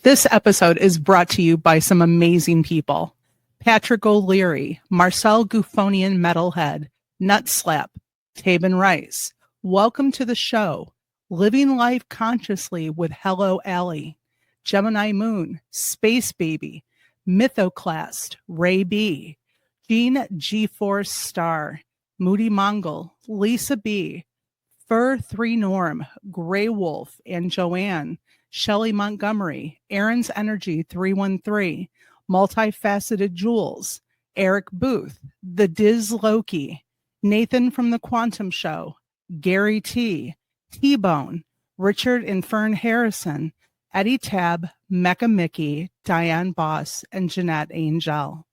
This episode is brought to you by some amazing people. Patrick O'Leary, Marcel Gouffonian Metalhead, Nutslap, Tabin Rice. Welcome to the show. Living Life Consciously with Hello Allie, Gemini Moon, Space Baby, Mythoclast, Ray B, Gene G-Force Star, Moody Mongol, Lisa B, Fur 3 Norm, Grey Wolf, and Joanne, Shelley Montgomery, Aaron's Energy 313, Multifaceted Jules, Eric Booth, The Diz Loki, Nathan from the Quantum Show, Gary T, T-Bone, Richard and Fern Harrison, Eddie Tab, Mecca Mickey, Diane Boss, and Jeanette Angel.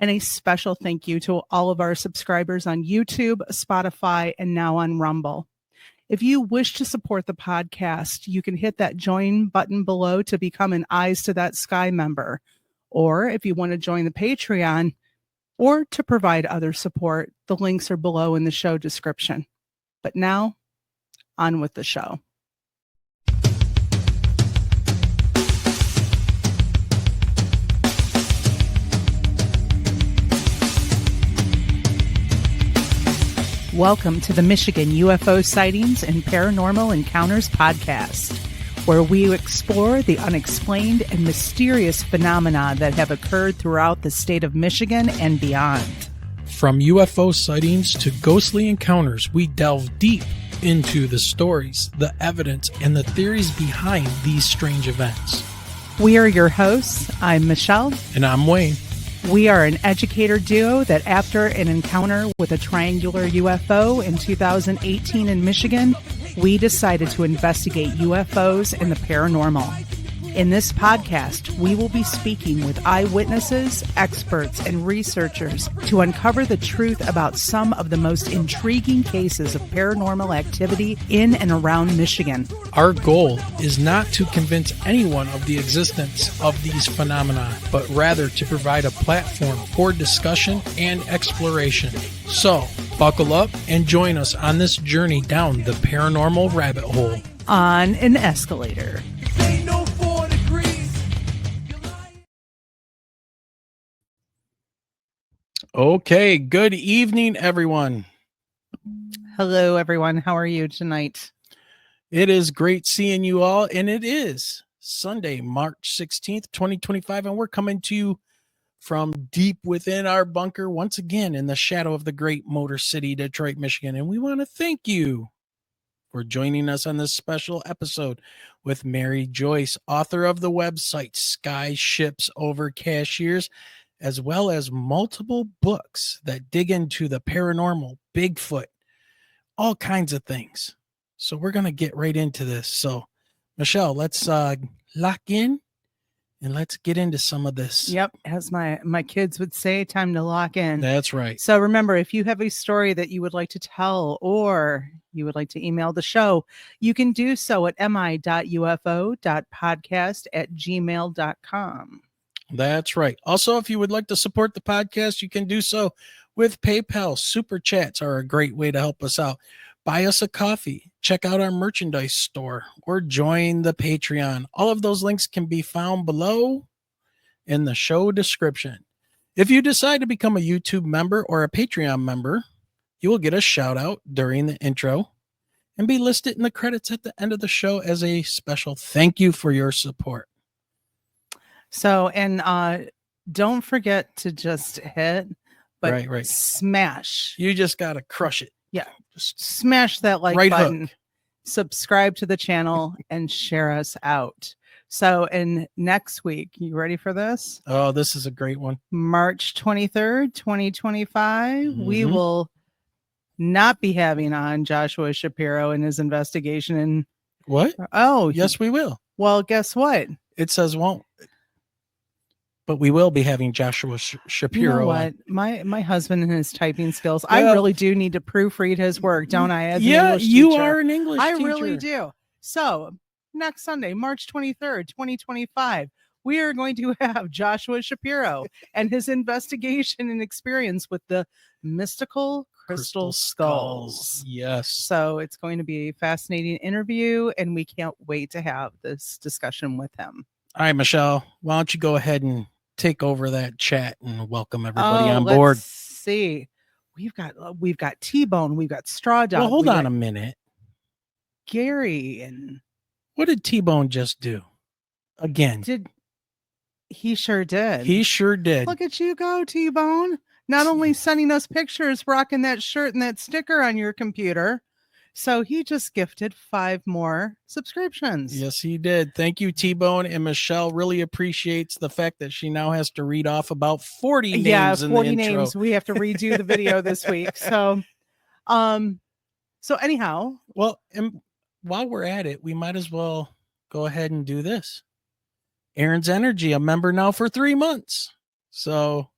And a special thank you to all of our subscribers on YouTube, Spotify, and now on Rumble. If you wish to support the podcast, you can hit that join button below to become an Eyes to That Sky member. Or if you want to join the Patreon or to provide other support, the links are below in the show description. But now, on with the show. Welcome to the Michigan UFO Sightings and Paranormal Encounters podcast, where we explore the unexplained and mysterious phenomena that have occurred throughout the state of Michigan and beyond. From UFO sightings to ghostly encounters, we delve deep into the stories, the evidence, and the theories behind these strange events. We are your hosts. I'm Michelle. And I'm Wayne. We are an educator duo that after an encounter with a triangular UFO in 2018 in Michigan, we decided to investigate UFOs and the paranormal. In this podcast, we will be speaking with eyewitnesses, experts, and researchers to uncover the truth about some of the most intriguing cases of paranormal activity in and around Michigan. Our goal is not to convince anyone of the existence of these phenomena, but rather to provide a platform for discussion and exploration. So, buckle up and join us on this journey down the paranormal rabbit hole. On an escalator. Okay, good evening, everyone. Hello, everyone. How are you tonight? It is great seeing you all, and it is Sunday, March 16th, 2025, and we're coming to you from deep within our bunker once again in the shadow of the great Motor City, Detroit, Michigan, and we want to thank you for joining us on this special episode with Mary Joyce, author of the website Sky Ships Over Cashiers, as well as multiple books that dig into the paranormal, Bigfoot, all kinds of things. So we're going to get right into this. So, Michelle, let's lock in and let's get into some of this. Yep. As my kids would say, time to lock in. That's right. So remember, if you have a story that you would like to tell or you would like to email the show, you can do so at mi.ufo.podcast@gmail.com. That's right. Also, if you would like to support the podcast, you can do so with PayPal. Super chats are a great way to help us out. Buy us a coffee, check out our merchandise store, or join the Patreon. All of those links can be found below in the show description. If you decide to become a YouTube member or a Patreon member, you will get a shout out during the intro and be listed in the credits at the end of the show as a special thank you for your support. So, and don't forget to just hit, but right. Smash. You just got to crush it. Yeah. Just smash that like right button, hook. Subscribe to the channel, and share us out. So, and next week, you ready for this? Oh, this is a great one. March 23rd, 2025, we will not be having on Joshua Shapiro and his investigation. And what? Oh, yes, we will. Well, guess what? It says won't. But we will be having Joshua Shapiro. You know what? My husband and his typing skills. Well, I really do need to proofread his work, don't I? As an English you teacher. are an English teacher. I really do. So next Sunday, March 23rd, 2025, we are going to have Joshua Shapiro and his investigation and experience with the mystical crystal skulls. Yes. So it's going to be a fascinating interview, and we can't wait to have this discussion with him. All right, Michelle, why don't you go ahead and take over that chat and welcome everybody on let's board. see. We've got T-Bone, we've got Straw Dog. Well, hold on a minute. Gary, and what did T-Bone just do? Again. He sure did. He sure did. Look at you go, T-Bone. Not only sending us pictures, rocking that shirt and that sticker on your computer. So he just gifted 5 more subscriptions. Yes, he did. Thank you, T-Bone. And Michelle really appreciates the fact that she now has to read off about 40 names. Yeah, 40 in the intro. names. We have to redo the video this week. So anyhow. Well, and while we're at it, we might as well go ahead and do this. Aaron's Energy, a member now for 3 months. So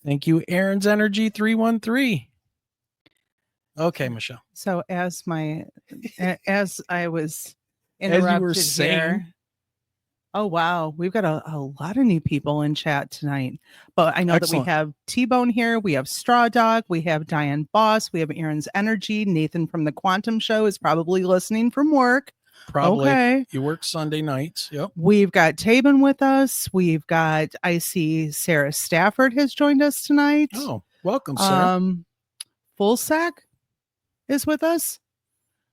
thank you, Aaron's Energy 313. Okay, Michelle. So as I was interrupted as you were saying, here, oh wow, we've got a lot of new people in chat tonight. But I know Excellent. that we have T-Bone here, we have Straw Dog, we have Diane Boss, we have Aaron's Energy. Nathan from the Quantum Show is probably listening from work. Probably. Okay. You work Sunday nights. Yep. We've got Tabin with us. We've got, I see Sarah Stafford has joined us tonight. Oh, welcome, Sarah. Full Sack is with us.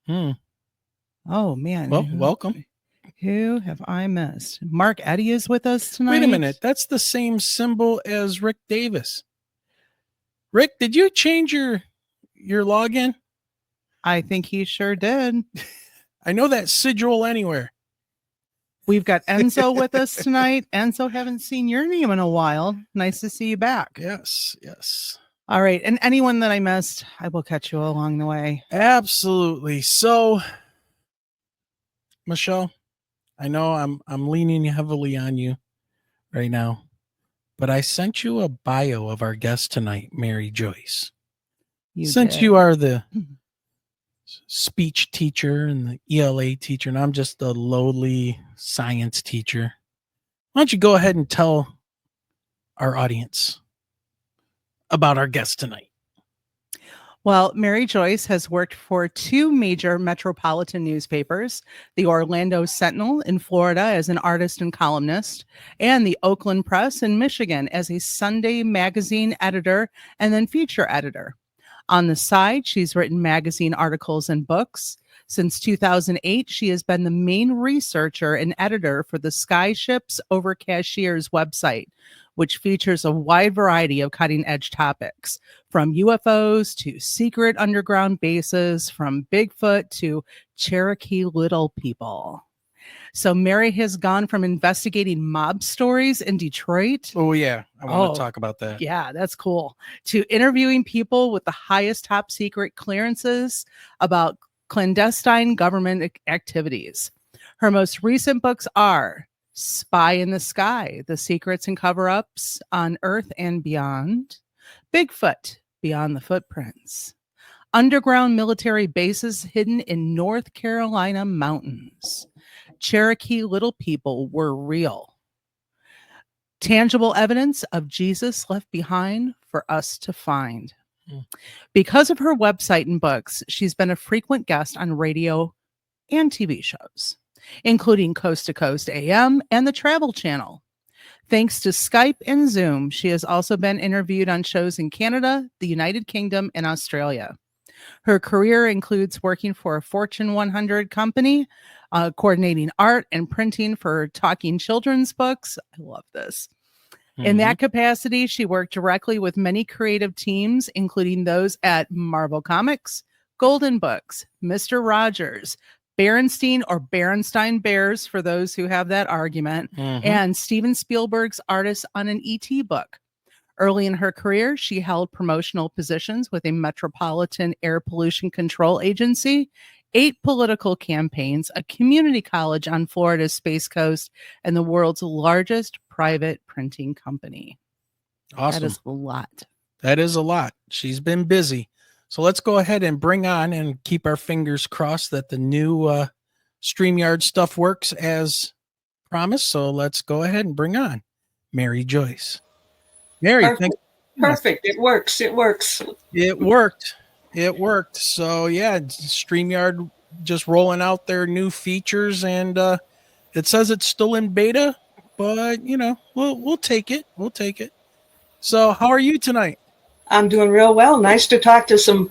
Oh man. Well, welcome. Who have I missed? Mark Eddy is with us tonight. Wait a minute. That's the same symbol as Rick Davis. Rick, did you change your login? I think he sure did. I know that sigil anywhere. We've got Enzo with us tonight. Enzo, haven't seen your name in a while. Nice to see you back. Yes, yes. All right. And anyone that I missed, I will catch you along the way. Absolutely. So, Michelle, I know I'm leaning heavily on you right now, but I sent you a bio of our guest tonight, Mary Joyce. Since you are the speech teacher and the ELA teacher, and I'm just a lowly science teacher, why don't you go ahead and tell our audience about our guest tonight? Well, Mary Joyce has worked for 2 major metropolitan newspapers, the Orlando Sentinel in Florida as an artist and columnist, and the Oakland Press in Michigan as a Sunday magazine editor and then feature editor. On the side, she's written magazine articles and books. Since 2008, she has been the main researcher and editor for the Sky Ships Over Cashiers website, which features a wide variety of cutting-edge topics, from UFOs to secret underground bases, from Bigfoot to Cherokee Little People. So Mary has gone from investigating mob stories in Detroit. Oh, yeah. I want to talk about that. Yeah, that's cool. To interviewing people with the highest top secret clearances about clandestine government activities. Her most recent books are Spy in the Sky, The Secrets and Cover-Ups on Earth and Beyond, Bigfoot, Beyond the Footprints, Underground Military Bases Hidden in North Carolina Mountains, Cherokee Little People Were Real, Tangible Evidence of Jesus Left Behind for Us to Find. Because of her website and books, she's been a frequent guest on radio and TV shows, including Coast to Coast AM and the Travel Channel. Thanks to Skype and Zoom, she has also been interviewed on shows in Canada, the United Kingdom, and Australia. Her career includes working for a Fortune 100 company, coordinating art and printing for talking children's books. I love this. In that capacity, she worked directly with many creative teams, including those at Marvel Comics, Golden Books, Mr. Rogers, Berenstein or Berenstein Bears, for those who have that argument, and Steven Spielberg's Artists on an E.T. book. Early in her career, she held promotional positions with a Metropolitan Air Pollution Control Agency, 8 political campaigns, a community college on Florida's Space Coast, and the world's largest private printing company. Awesome. That is a lot. That is a lot. She's been busy. So let's go ahead and bring on and keep our fingers crossed that the new StreamYard stuff works as promised. So let's go ahead and bring on Mary Joyce. Mary, thanks. Perfect. It works. It works. It worked. It worked. So yeah, StreamYard just rolling out their new features, and it says it's still in beta but you know, we'll take it. We'll take it. So, how are you tonight? I'm doing real well. Nice to talk to some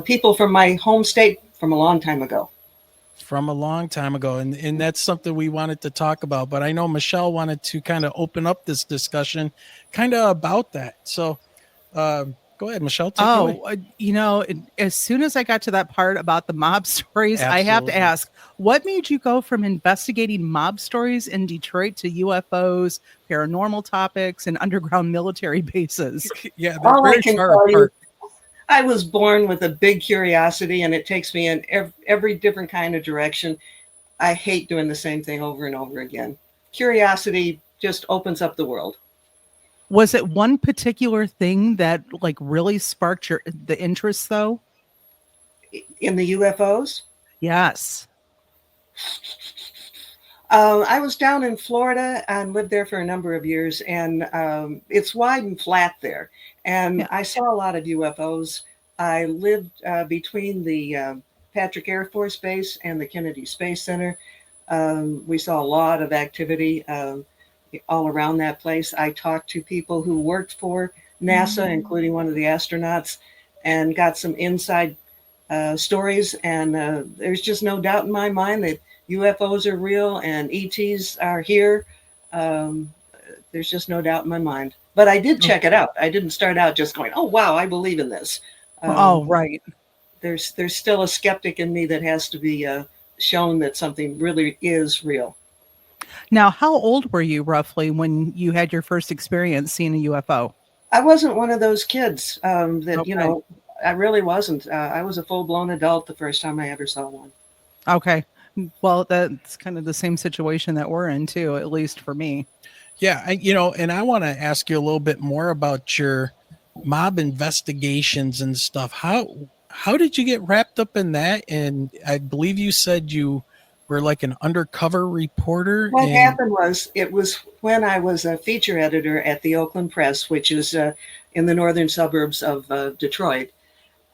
people from my home state from a long time ago. From a long time ago, and that's something we wanted to talk about. But I know Michelle wanted to kind of open up this discussion, kind of about that. So, go ahead, Michelle. Take it away. Oh, as soon as I got to that part about the mob stories, I have to Absolutely. ask, what made you go from investigating mob stories in Detroit to UFOs, paranormal topics, and underground military bases? Yeah, they're All I very can far tell you, apart. I was born with a big curiosity, and it takes me in every different kind of direction. I hate doing the same thing over and over again. Curiosity just opens up the world. Was it one particular thing that like really sparked the interest though? In the UFOs, Yes. I was down in Florida and lived there for a number of years, and it's wide and flat there. And Yeah. I saw a lot of UFOs. I lived between the Patrick Air Force Base and the Kennedy Space Center. We saw a lot of activity all around that place. I talked to people who worked for NASA, including one of the astronauts, and got some inside stories. And there's just no doubt in my mind that UFOs are real and ETs are here. Um, there's just no doubt in my mind. But I did check it out. I didn't start out just going, "Oh wow, I believe in this." Oh, Um, right. there's still a skeptic in me that has to be shown that something really is real. Now, how old were you roughly when you had your first experience seeing a UFO? I wasn't one of those kids that Okay. I really wasn't. I was a full blown adult the first time I ever saw one. Okay. Well, that's kind of the same situation that we're in too, at least for me. Yeah, and I want to ask you a little bit more about your mob investigations and stuff. How did you get wrapped up in that? And I believe you said you were like an undercover reporter. What And happened was, it was when I was a feature editor at the Oakland Press, which is in the northern suburbs of Detroit.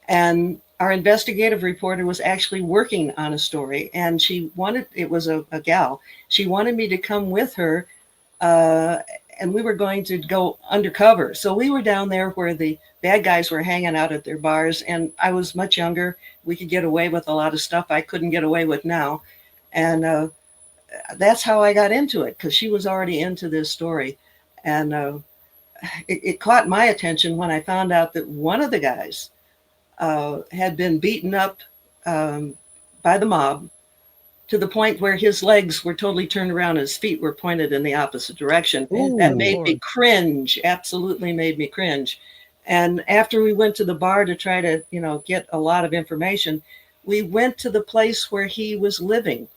And our investigative reporter was actually working on a story, and it was a gal, she wanted me to come with her, uh, and we were going to go undercover. So we were down there where the bad guys were hanging out at their bars, and I was much younger. We could get away with a lot of stuff I couldn't get away with now. And that's how I got into it, because she was already into this story. And it caught my attention when I found out that one of the guys had been beaten up by the mob to the point where his legs were totally turned around, his feet were pointed in the opposite direction. That oh, made me Lord. cringe, absolutely made me cringe. And after we went to the bar to try to, get a lot of information, we went to the place where he was living.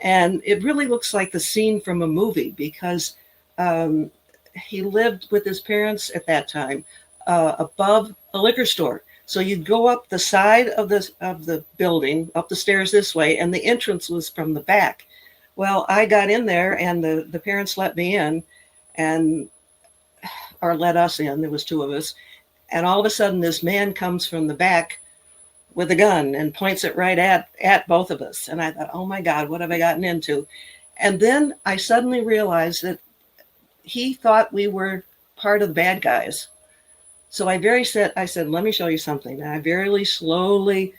And it really looks like the scene from a movie, because he lived with his parents at that time above a liquor store. So you'd go up the side of the building, up the stairs this way, and the entrance was from the back. Well, I got in there, and the parents let me in, and or let us in. There was two of us, and all of a sudden, this man comes from the back with a gun and points it right at both of us. And I thought, "Oh my God, what have I gotten into?" And then I suddenly realized that he thought we were part of the bad guys. So I said, "Let me show you something." And I very slowly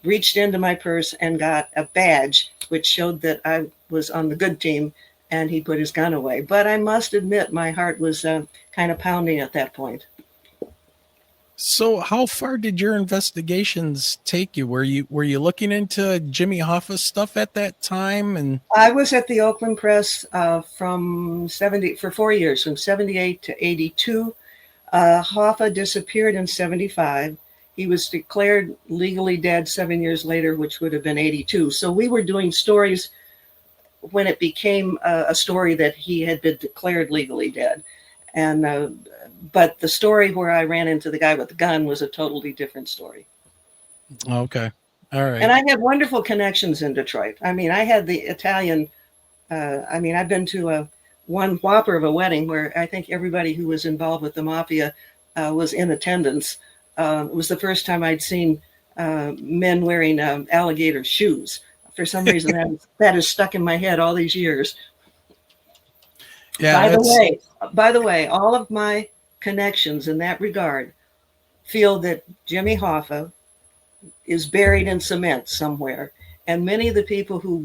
reached into my purse and got a badge, which showed that I was on the good team, and he put his gun away. But I must admit, my heart was kind of pounding at that point. so how far did your investigations take you? Were you looking into Jimmy Hoffa's stuff at that time? And I was at the Oakland Press for 4 years, from 78 to 82. Hoffa disappeared in 75. He was declared legally dead 7 years later, which would have been 82. So we were doing stories when it became a story that he had been declared legally dead. And but the story where I ran into the guy with the gun was a totally different story. okay, all right. And I had wonderful connections in Detroit. I mean, I had the Italian. I've been to one whopper of a wedding where I think everybody who was involved with the mafia was in attendance. It was the first time I'd seen men wearing alligator shoes. For some reason, that is stuck in my head all these years. Yeah. By the way, all of my connections in that regard feel that Jimmy Hoffa is buried in cement somewhere. And many of the people who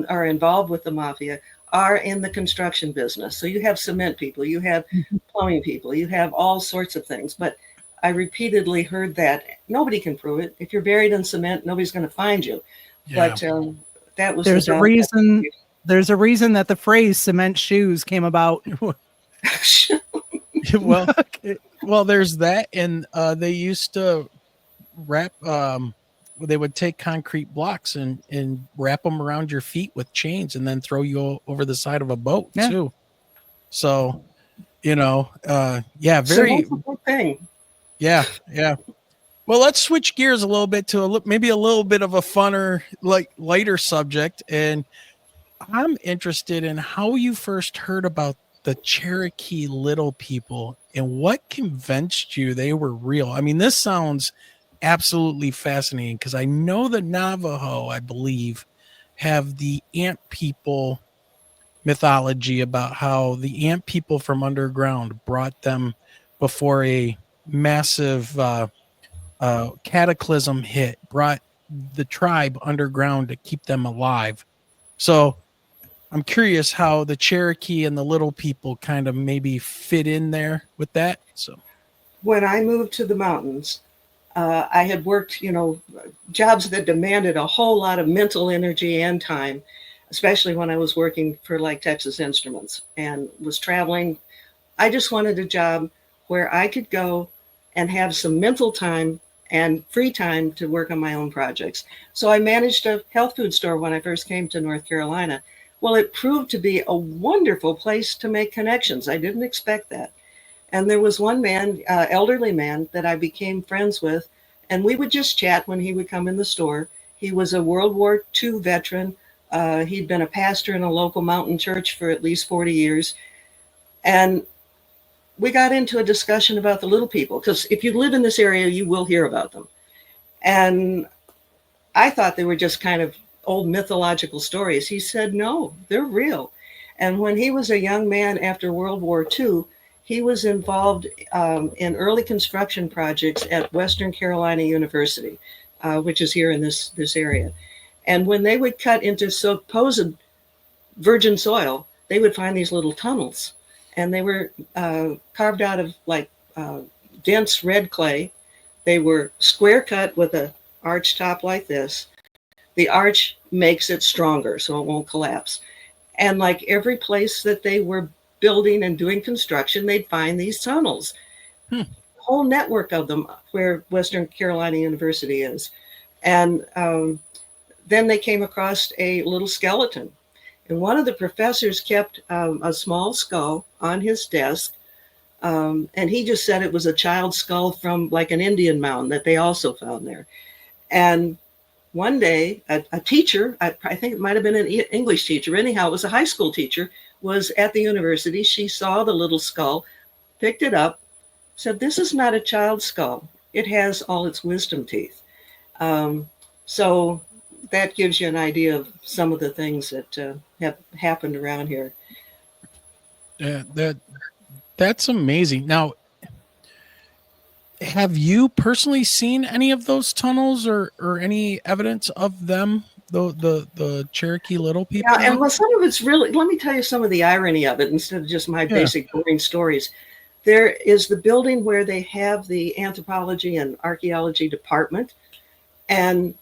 are involved with the mafia are in the construction business. So you have cement people, you have plumbing people, you have all sorts of things. But I repeatedly heard that nobody can prove it. If you're buried in cement, nobody's going to find you. Yeah. But that was There's a reason. There's a reason that the phrase "cement shoes" came about. well, there's that, and they used to wrap. They would take concrete blocks and wrap them around your feet with chains, and then throw you over the side of a boat too. So, very thing. Yeah. Well, let's switch gears a little bit to maybe a little bit of a funner, lighter subject. And I'm interested in how you first heard about the Cherokee Little People and what convinced you they were real. I mean, this sounds absolutely fascinating because I know the Navajo, I believe, have the ant people mythology about how the ant people from underground brought them before a massive cataclysm hit, brought the tribe underground to keep them alive. So I'm curious how the Cherokee and the Little People kind of maybe fit in there with that. So when I moved to the mountains, I had worked, jobs that demanded a whole lot of mental energy and time, especially when I was working for like Texas Instruments and was traveling. I just wanted a job where I could go and have some mental time and free time to work on my own projects. So I managed a health food store when I first came to North Carolina. Well, it proved to be a wonderful place to make connections. I didn't expect that. And there was one man, elderly man, that I became friends with, and we would just chat when he would come in the store. He was a World War II veteran. He'd been a pastor in a local mountain church for at least 40 years. And we got into a discussion about the little people, because if you live in this area, you will hear about them. And I thought they were just kind of old mythological stories. He said, no, they're real. And when he was a young man after World War II, he was involved in early construction projects at Western Carolina University, which is here in this area. And when they would cut into supposed virgin soil, they would find these little tunnels. And they were carved out of dense red clay. They were square cut with an arch top like this. The arch makes it stronger so it won't collapse. And like every place that they were building and doing construction, they'd find these tunnels. Whole network of them where Western Carolina University is. And then they came across a little skeleton. And one of the professors kept a small skull on his desk. And he just said it was a child's skull from like an Indian mound that they also found there. And one day, a teacher, I think it might have been an English teacher, anyhow, it was a high school teacher, was at the university. She saw the little skull, picked it up, said, this is not a child's skull. It has all its wisdom teeth. So that gives you an idea of some of the things that have happened around here. That's amazing. Now, have you personally seen any of those tunnels or any evidence of them, the Cherokee Little People? Yeah, and well, some of it's really, let me tell you some of the irony of it instead of just my basic boring stories. There is the building where they have the anthropology and archaeology department. And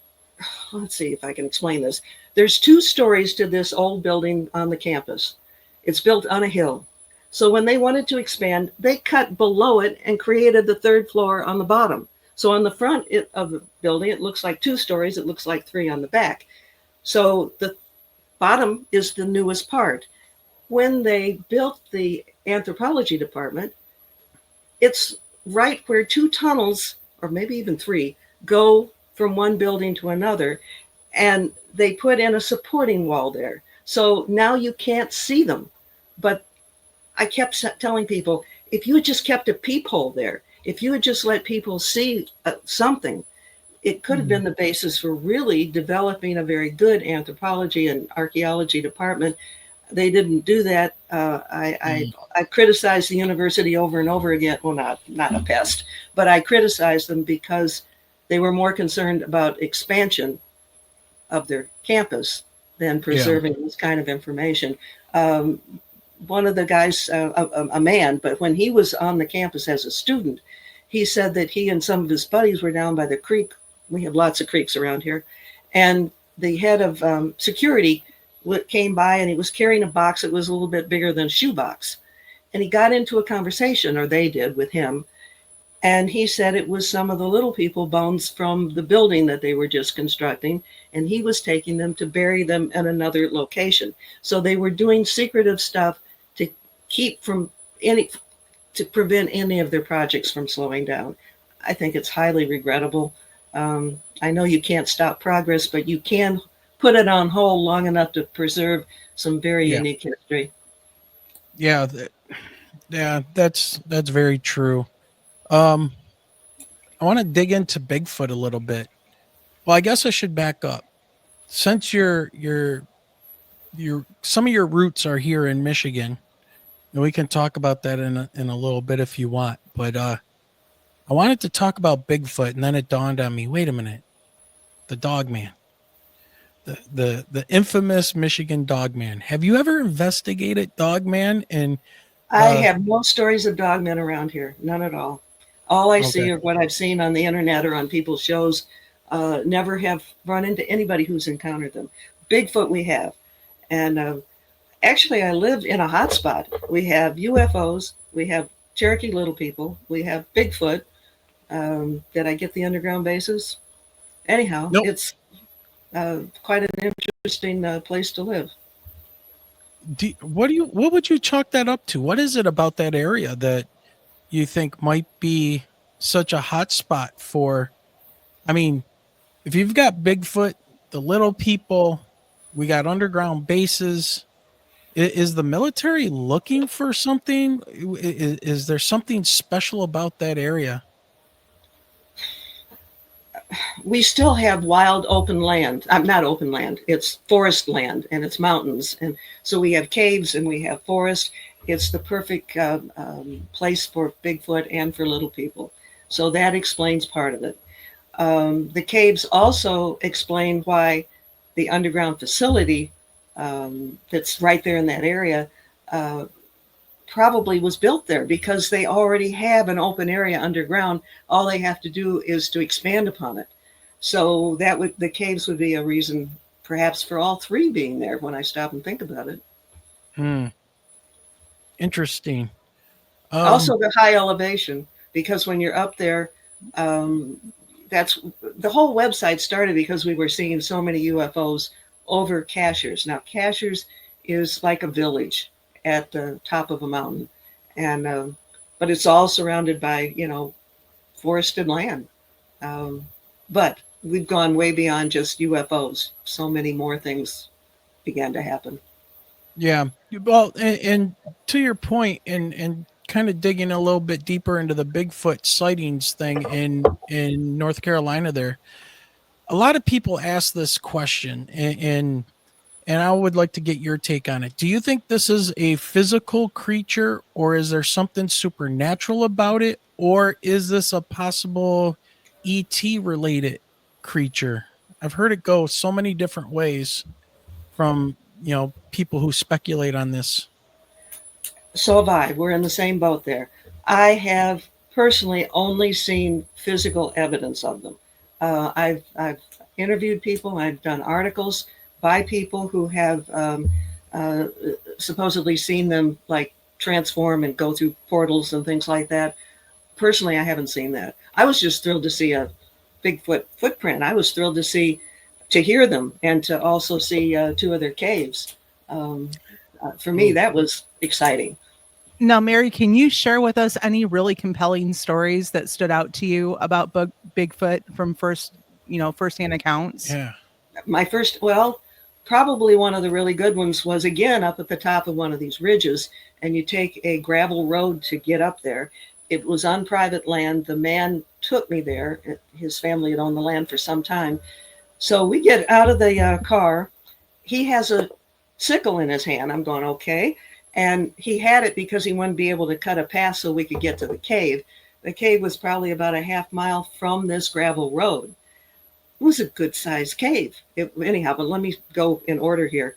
let's see if I can explain this. There's 2 stories to this old building on the campus. It's built on a hill. So when they wanted to expand, they cut below it and created the 3rd floor on the bottom. So on the front of the building, it looks like 2 stories. It looks like 3 on the back. So the bottom is the newest part. When they built the anthropology department, it's right where 2 tunnels, or maybe even 3, go from one building to another. And they put in a supporting wall there. So now you can't see them. But I kept telling people, if you had just kept a peephole there, if you had just let people see something, it could have been the basis for really developing a very good anthropology and archaeology department they didn't do that. I criticized the university over and over again. Well, not a pest, but I criticized them because they were more concerned about expansion of their campus than preserving this kind of information. One of the guys, a man, but when he was on the campus as a student, he said that he and some of his buddies were down by the creek. We have lots of creeks around here. And the head of security came by, and he was carrying a box that was a little bit bigger than a shoebox. And he got into a conversation, or they did, with him. And he said it was some of the little people bones from the building that they were just constructing. And he was taking them to bury them in another location. So they were doing secretive stuff to prevent any of their projects from slowing down. I think it's highly regrettable. I know you can't stop progress, but you can put it on hold long enough to preserve some very unique history. Yeah, that's very true. I want to dig into Bigfoot a little bit. Well, I guess I should back up. Since your some of your roots are here in Michigan, and we can talk about that in a little bit if you want. But I wanted to talk about Bigfoot, and then it dawned on me, wait a minute, the Dogman. The infamous Michigan Dogman. Have you ever investigated Dogman? And I have no stories of Dogmen around here, none at all. All I see are what I've seen on the internet or on people's shows. Never have run into anybody who's encountered them. Bigfoot we have. And actually, I live in a hot spot. We have UFOs. We have Cherokee Little People. We have Bigfoot. Did I get the underground bases? Anyhow, nope. It's quite an interesting place to live. What would you chalk that up to? What is it about that area that you think might be such a hot spot for? I mean, if you've got Bigfoot, the little people, we got underground bases. Is the military looking for something? Is there something special about that area? We still have wild open land. Not open land. It's forest land, and it's mountains. And so we have caves and we have forest. It's the perfect place for Bigfoot and for little people. So that explains part of it. The caves also explain why the underground facility that's right there in that area probably was built there, because they already have an open area underground. All they have to do is to expand upon it. So the caves would be a reason perhaps for all three being there when I stop and think about it. Interesting. Also the high elevation, because when you're up there, that's the whole website started because we were seeing so many UFOs over Cashiers. Now Cashiers is like a village at the top of a mountain, and but it's all surrounded by forested land. But we've gone way beyond just UFOs. So many more things began to happen. Yeah, well, and to your point, and kind of digging a little bit deeper into the Bigfoot sightings thing in North Carolina, there, a lot of people ask this question, and I would like to get your take on it. Do you think this is a physical creature, or is there something supernatural about it, or is this a possible ET related creature? I've heard it go so many different ways from people who speculate on this. So have I. We're in the same boat there. I have personally only seen physical evidence of them. I've interviewed people. I've done articles by people who have supposedly seen them like transform and go through portals and things like that. Personally, I haven't seen that. I was just thrilled to see a Bigfoot footprint. I was thrilled to hear them, and to also see two of their caves. For me, that was exciting. Now, Mary, can you share with us any really compelling stories that stood out to you about Bigfoot from firsthand accounts? Yeah. Probably one of the really good ones was, again, up at the top of one of these ridges, and you take a gravel road to get up there. It was on private land. The man took me there. His family had owned the land for some time. So we get out of the car. He has sickle in his hand. I'm going, okay. And he had it because he wanted to be able to cut a path so we could get to the cave. The cave was probably about a half mile from this gravel road. It was a good sized cave. Anyhow, but let me go in order here.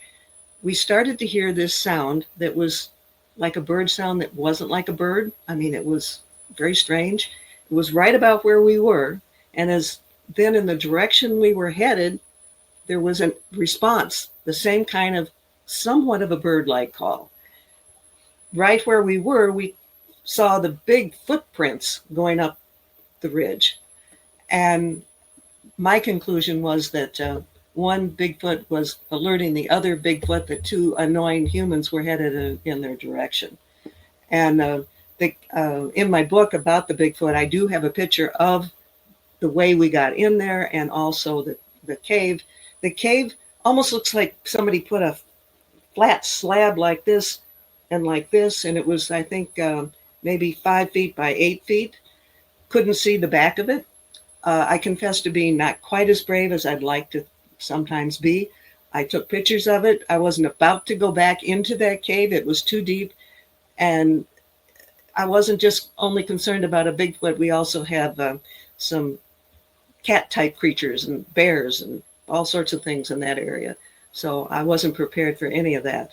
We started to hear this sound that was like a bird sound that wasn't like a bird. I mean, it was very strange. It was right about where we were. And then in the direction we were headed, there was a response, the same kind of somewhat of a bird-like call. Right where we were, we saw the big footprints going up the ridge. And my conclusion was that one Bigfoot was alerting the other Bigfoot that two annoying humans were headed in their direction. And in my book about the Bigfoot, I do have a picture of the way we got in there and also the cave. The cave almost looks like somebody put a flat slab like this, and it was, I think, maybe 5 feet by 8 feet. Couldn't see the back of it. I confess to being not quite as brave as I'd like to sometimes be. I took pictures of it. I wasn't about to go back into that cave. It was too deep. And I wasn't just only concerned about a Bigfoot. We also have some cat-type creatures and bears and all sorts of things in that area. So I wasn't prepared for any of that.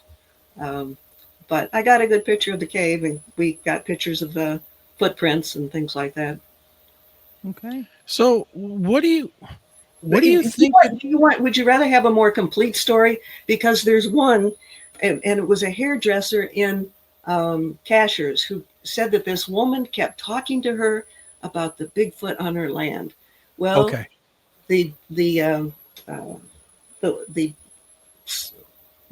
But I got a good picture of the cave, and we got pictures of the footprints and things like that. Okay. So what do you think? Would you rather have a more complete story? Because there's one, and it was a hairdresser in Cashiers who said that this woman kept talking to her about the Bigfoot on her land. Well, okay. The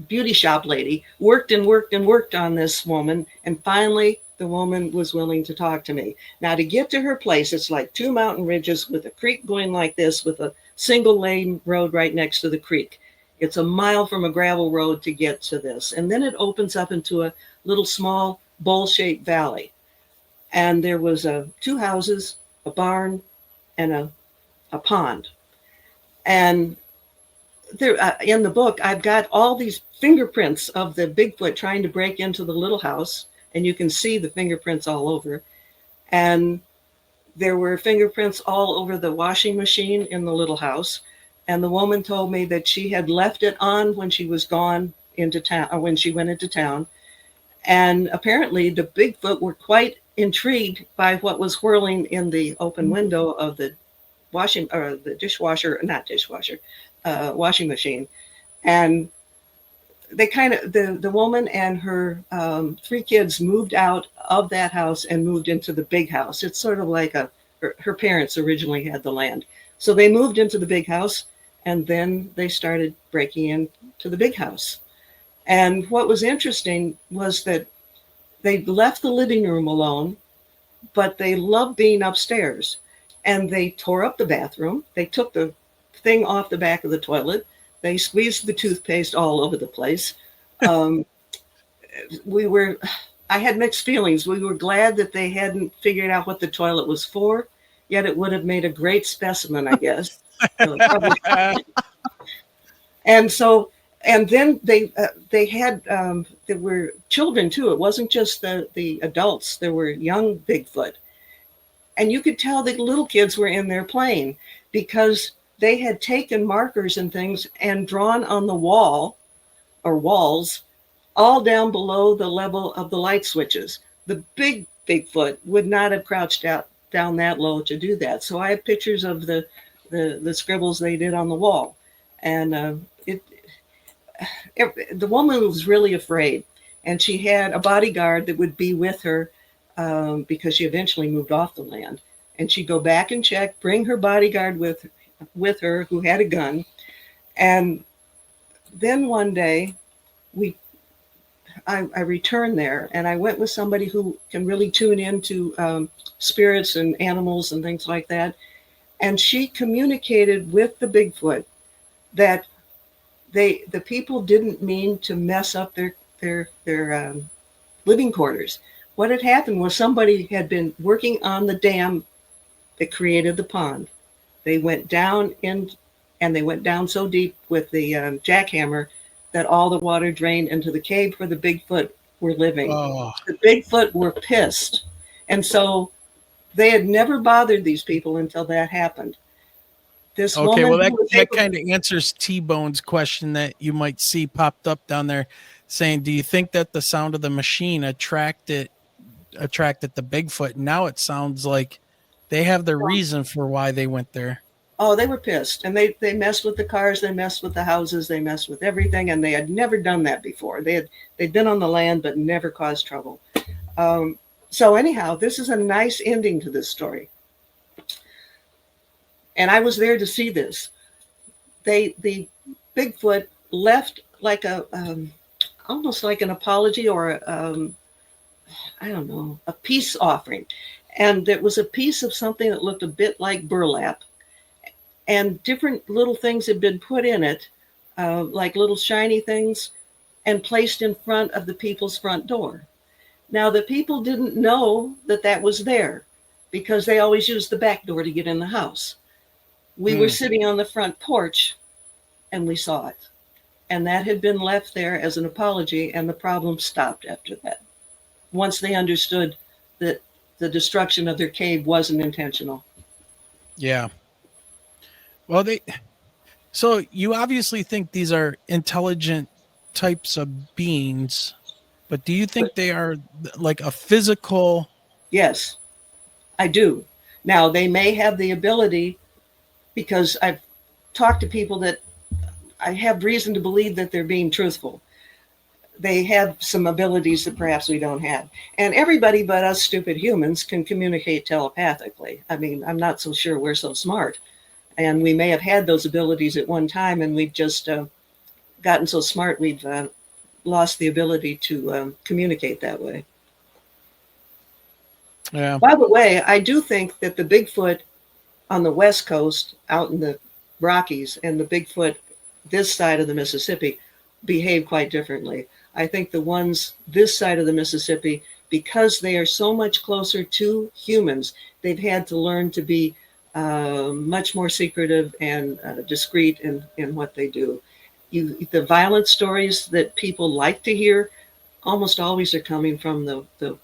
beauty shop lady worked on this woman, and finally the woman was willing to talk to me. Now, to get to her place, it's like 2 mountain ridges with a creek going like this, with a single lane road right next to the creek. It's a mile from a gravel road to get to this, and then it opens up into a little small bowl-shaped valley. And there was 2 houses, a barn, and a pond. And there, in the book, I've got all these fingerprints of the Bigfoot trying to break into the little house, and you can see the fingerprints all over. And there were fingerprints all over the washing machine in the little house. And the woman told me that she had left it on when she was gone into town, or when she went into town. And apparently the Bigfoot were quite intrigued by what was whirling in the open window of the washing machine. And they kind of, the woman and her 3 kids moved out of that house and moved into the big house. It's sort of like her parents originally had the land. So they moved into the big house, and then they started breaking into the big house. And what was interesting was that they left the living room alone, but they loved being upstairs. And they tore up the bathroom. They took the thing off the back of the toilet. They squeezed the toothpaste all over the place. I had mixed feelings. We were glad that they hadn't figured out what the toilet was for, yet it would have made a great specimen, I guess. And then they had, there were children too. It wasn't just the adults. There were young Bigfoot. And you could tell that little kids were in there playing, because they had taken markers and things and drawn on the wall or walls all down below the level of the light switches. The big Bigfoot would not have crouched down that low to do that. So I have pictures of the scribbles they did on the wall. And the woman was really afraid, and she had a bodyguard that would be with her because she eventually moved off the land. And she'd go back and check, bring her bodyguard with her who had a gun. And then one day I returned there, and I went with somebody who can really tune into spirits and animals and things like that. And she communicated with the Bigfoot that the people didn't mean to mess up their living quarters. What had happened was somebody had been working on the dam that created the pond. They went down and they went down so deep with the jackhammer that all the water drained into the cave where the Bigfoot were living. Oh, The Bigfoot were pissed. And so they had never bothered these people until that happened. This okay. woman Well, who was that able, kind of answers T-Bone's question that you might see popped up down there, saying, "Do you think that the sound of the machine attracted the Bigfoot?" Now it sounds like they have the reason for why they went there. oh, they were pissed. And they messed with the cars, they messed with the houses, they messed with everything, and they had never done that before. They'd been on the land but never caused trouble. So anyhow, this is a nice ending to this story. And I was there to see this. The Bigfoot left like a almost like an apology or I don't know, a peace offering. And it was a piece of something that looked a bit like burlap. And different little things had been put in it, like little shiny things, and placed in front of the people's front door. Now, the people didn't know that that was there because they always used the back door to get in the house. We were sitting on the front porch and we saw it. And that had been left there as an apology, and the problem stopped after that. Once they understood that the destruction of their cave wasn't intentional. Yeah. Well, so you obviously think these are intelligent types of beings, but do you think they are like a physical? Yes, I do. Now, they may have the ability, because I've talked to people that I have reason to believe that they're being truthful. They have some abilities that perhaps we don't have. And everybody but us stupid humans can communicate telepathically. I mean, I'm not so sure we're so smart. And we may have had those abilities at one time, and we've just gotten so smart we've lost the ability to communicate that way. Yeah. By the way, I do think that the Bigfoot on the West Coast, out in the Rockies, and the Bigfoot this side of the Mississippi behave quite differently. I think the ones this side of the Mississippi, because they are so much closer to humans, they've had to learn to be much more secretive and discreet in what they do. The violent stories that people like to hear almost always are coming from the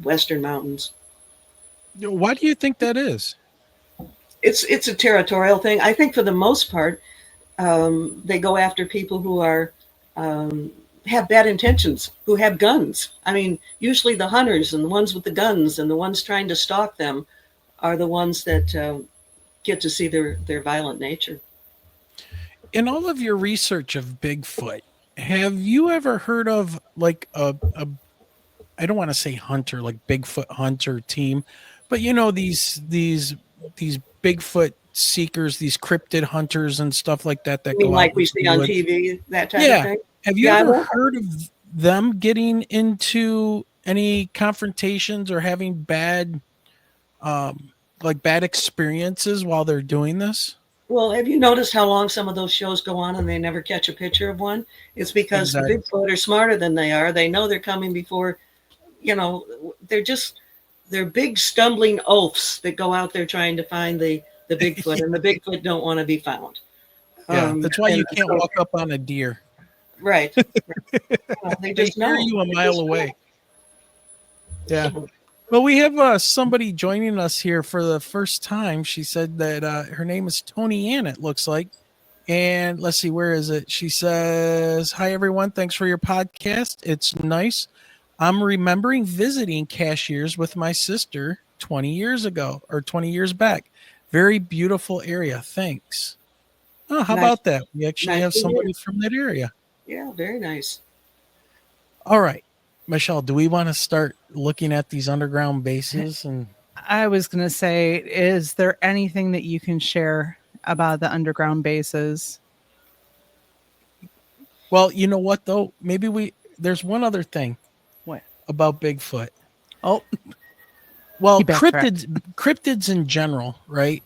Western mountains. Why do you think that is? It's a territorial thing. I think for the most part, they go after people who are have bad intentions, who have guns. I mean, usually the hunters and the ones with the guns and the ones trying to stalk them are the ones that get to see their violent nature. In all of your research of Bigfoot, have you ever heard of like a I don't want to say hunter, like Bigfoot hunter team, but you know, these Bigfoot seekers, these cryptid hunters and stuff like that I go mean, like out we into see the on woods? TV, that type Yeah. of thing. Have you Yeah, ever heard of them getting into any confrontations or having bad experiences while they're doing this? well, have you noticed how long some of those shows go on and they never catch a picture of one? It's because the Exactly. Bigfoot are smarter than they are. They know they're coming before, they're big stumbling oafs that go out there trying to find the Bigfoot, and the Bigfoot don't want to be found. Yeah, that's why you And can't so, walk up on a deer. right. They They just hear know. you a They mile just know. away. Yeah. So, Well, we have somebody joining us here for the first time. She said that her name is Tony Ann, it looks like. And let's see, where is it? She says, "Hi, everyone. Thanks for your podcast. It's nice. I'm remembering visiting Cashiers with my sister 20 years ago or 20 years back. Very beautiful area. Thanks." Oh, how nice, about that? We actually nice have to hear. somebody from that area. Yeah, very nice. All right. Michelle, do we want to start looking at these underground bases? And I was going to say, is there anything that you can share about the underground bases? well, you know what though? There's one other thing What? about Bigfoot. Oh, Well, he backtracked. cryptids in general, right?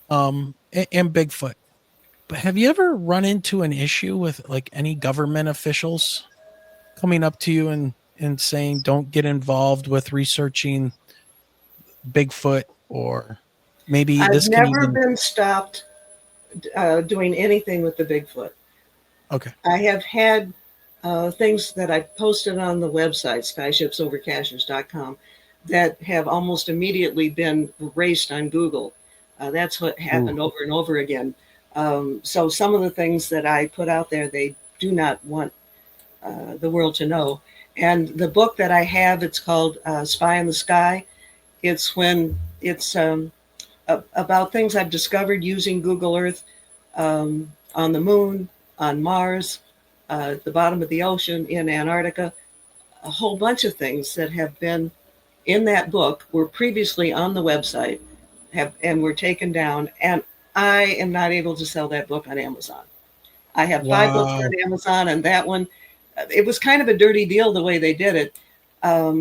And Bigfoot. But have you ever run into an issue with like any government officials coming up to you and saying don't get involved with researching Bigfoot, or maybe I've this can never even been stopped doing anything with the Bigfoot. Okay. I have had things that I posted on the website, skyshipsovercashiers.com, that have almost immediately been erased on Google. That's what happened over and over again. So some of the things that I put out there, they do not want the world to know. And the book that I have, it's called Spy in the Sky. It's about things I've discovered using Google Earth on the moon, on Mars, the bottom of the ocean, in Antarctica. A whole bunch of things that have been in that book were previously on the website and were taken down. And I am not able to sell that book on Amazon. I have 5 books on Amazon, and that one, it was kind of a dirty deal the way they did it.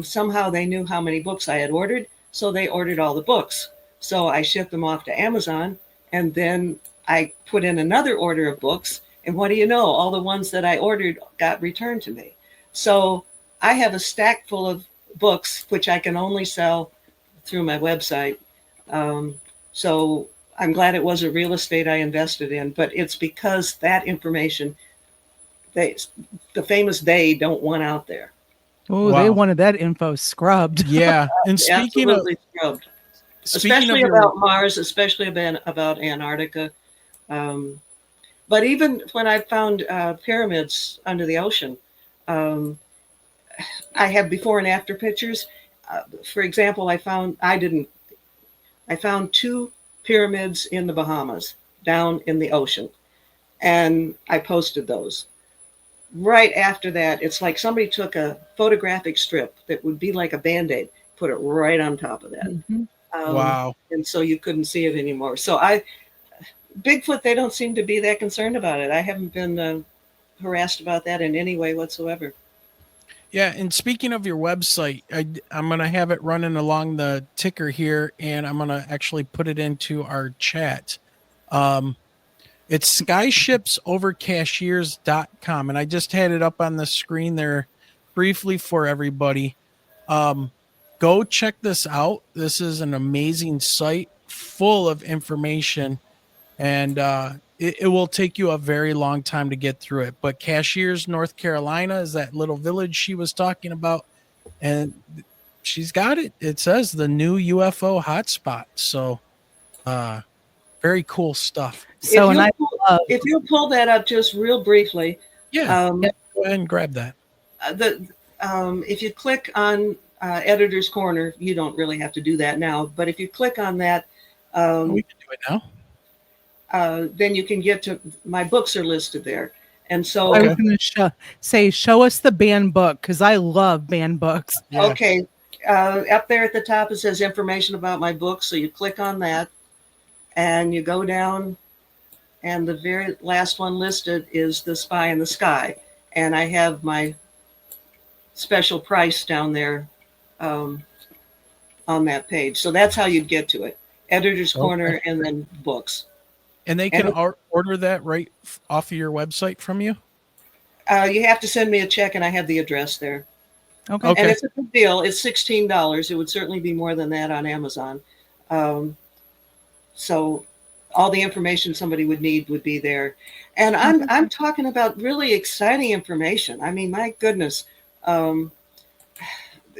Somehow they knew how many books I had ordered, so they ordered all the books. So I shipped them off to Amazon, and then I put in another order of books. And what do you know? All the ones that I ordered got returned to me. So I have a stack full of books, which I can only sell through my website. So I'm glad it wasn't real estate I invested in, but it's because that information, the famous they don't want out there. Oh, they wanted that info scrubbed. Yeah. And Absolutely scrubbed. Especially about Mars, especially about Antarctica. But even when I found pyramids under the ocean, I have before and after pictures. For example, I found 2 pyramids in the Bahamas down in the ocean, and I posted those. Right after that, it's like somebody took a photographic strip that would be like a Band-Aid, put it right on top of that. Mm-hmm. Wow. And so you couldn't see it anymore. So Bigfoot, they don't seem to be that concerned about it. I haven't been harassed about that in any way whatsoever. Yeah, and speaking of your website, I'm going to have it running along the ticker here, and I'm going to actually put it into our chat. It's skyshipsovercashiers.com, and I just had it up on the screen there briefly for everybody. Go check this out. This is an amazing site full of information, and it will take you a very long time to get through it. But Cashiers, North Carolina is that little village she was talking about, and she's got it. It says the new UFO hotspot. So very cool stuff. So if you pull that up just real briefly, go ahead and grab that. If you click on Editor's Corner, you don't really have to do that now, but if you click on that, we can do it now. Then you can get to my books are listed there. And so I was going to show us the banned book, because I love banned books. Yeah. Okay. Up there at the top, it says information about my books. So you click on that and you go down, and the very last one listed is The Spy in the Sky. And I have my special price down there on that page. So that's how you'd get to it. Editor's Corner and then books. And they can order that right off of your website from you? You have to send me a check, and I have the address there. Okay. And it's a good deal. It's $16. It would certainly be more than that on Amazon. So all the information somebody would need would be there. And I'm talking about really exciting information. I mean, my goodness.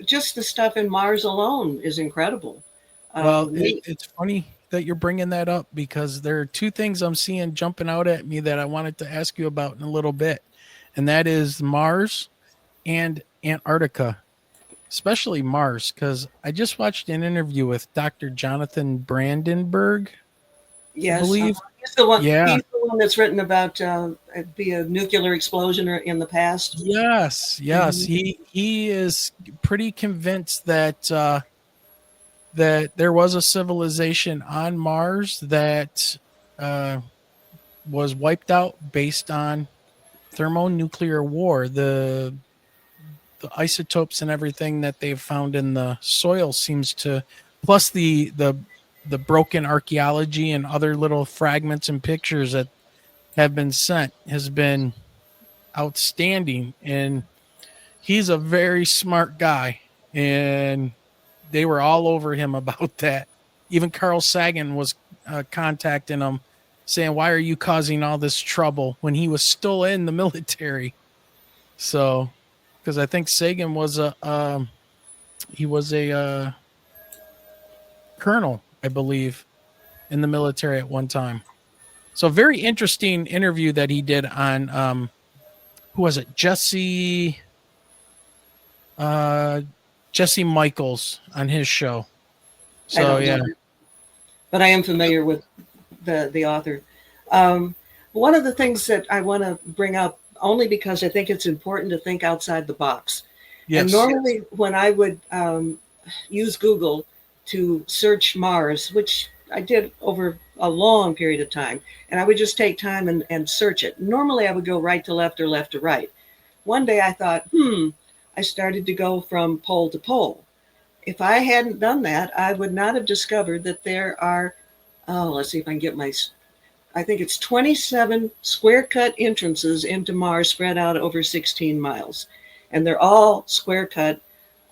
Just the stuff in Mars alone is incredible. Well, it's funny that you're bringing that up, because there are 2 things I'm seeing jumping out at me that I wanted to ask you about in a little bit. And that is Mars and Antarctica, especially Mars, because I just watched an interview with Dr. Jonathan Brandenburg. Yes, I believe. He's the one. Yeah. He's the one that's written about be a nuclear explosion in the past. Yes. Mm-hmm. He is pretty convinced that that there was a civilization on Mars that was wiped out based on thermonuclear war. The isotopes and everything that they've found in the soil seems to, plus the broken archaeology and other little fragments and pictures that have been sent, has been outstanding. And he's a very smart guy, and they were all over him about that. Even Carl Sagan was contacting him, saying, why are you causing all this trouble, when he was still in the military. So, because I think Sagan was a colonel, I believe, in the military at one time. So very interesting interview that he did on who was it? Jesse Michaels on his show. I So don't yeah. know, but I am familiar with the author. One of the things that I want to bring up, only because I think it's important to think outside the box. Yes. And normally when I would use Google to search Mars, which I did over a long period of time, and I would just take time and search it. Normally I would go right to left or left to right. One day I thought, I started to go from pole to pole. If I hadn't done that, I would not have discovered that there are, let's see if I can get I think it's 27 square cut entrances into Mars spread out over 16 miles. And they're all square cut.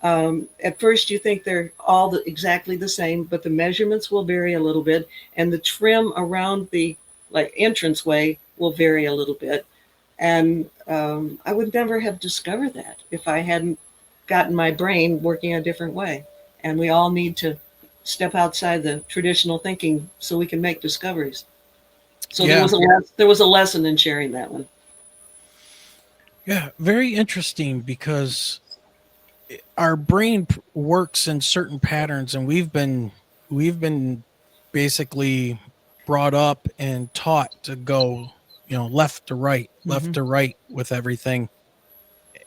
At first you think they're all exactly the same, but the measurements will vary a little bit. And the trim around the entranceway will vary a little bit. And I would never have discovered that if I hadn't gotten my brain working a different way. And we all need to step outside the traditional thinking so we can make discoveries. So Yeah. there was a lesson in sharing that one. Yeah, very interesting, because our brain works in certain patterns, and we've been basically brought up and taught to go, left to right, left to right with everything.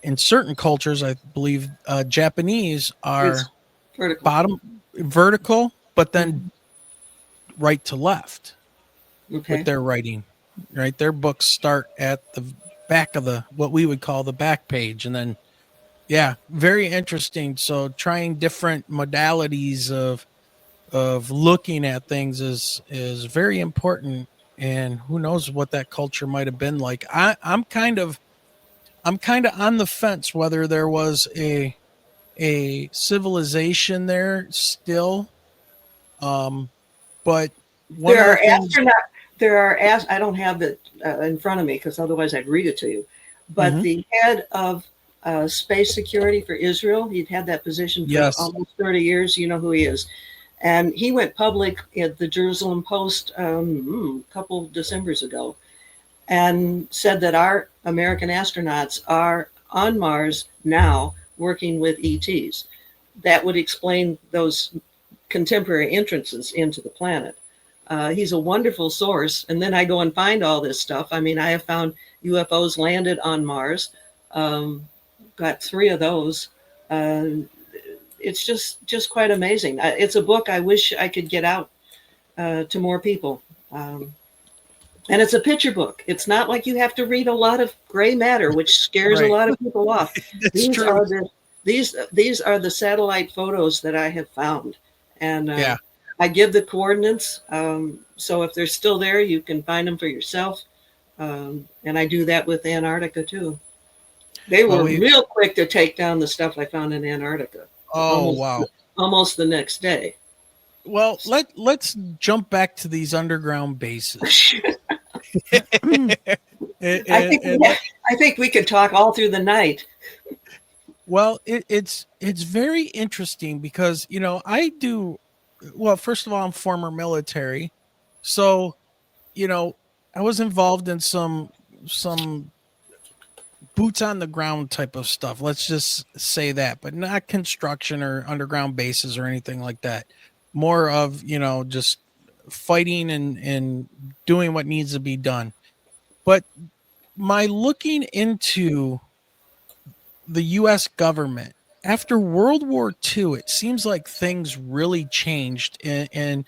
In certain cultures, I believe Japanese are It's vertical. bottom vertical, but then right to left with their writing. Right, their books start at the back of what we would call the back page, and then very interesting. So trying different modalities of looking at things is very important, and who knows what that culture might have been like. I'm kind of on the fence whether there was a civilization there still, but one There of are the things, I don't have it in front of me because otherwise I'd read it to you. But Mhm. the head of space security for Israel, he'd had that position for Yes. almost 30 years. You know who he is. And he went public at the Jerusalem Post a couple Decembers ago and said that our American astronauts are on Mars now working with ETs. That would explain those contemporary entrances into the planet. He's a wonderful source. And then I go and find all this stuff. I mean, I have found UFOs landed on Mars. Got 3 of those. It's just quite amazing. It's a book I wish I could get out to more people. And it's a picture book. It's not like you have to read a lot of gray matter, which scares a lot of people off. These are the satellite photos that I have found. And I give the coordinates. So if they're still there, you can find them for yourself. And I do that with Antarctica too. They were real quick to take down the stuff I found in Antarctica. Wow. Almost the next day. Well, let's jump back to these underground bases. I think we could talk all through the night. Well, it's very interesting because I do. Well, first of all, I'm former military, so I was involved in some boots on the ground type of stuff. Let's just say that, but not construction or underground bases or anything like that. More of just fighting and doing what needs to be done. But my looking into the U.S. government after World War II, it seems like things really changed, and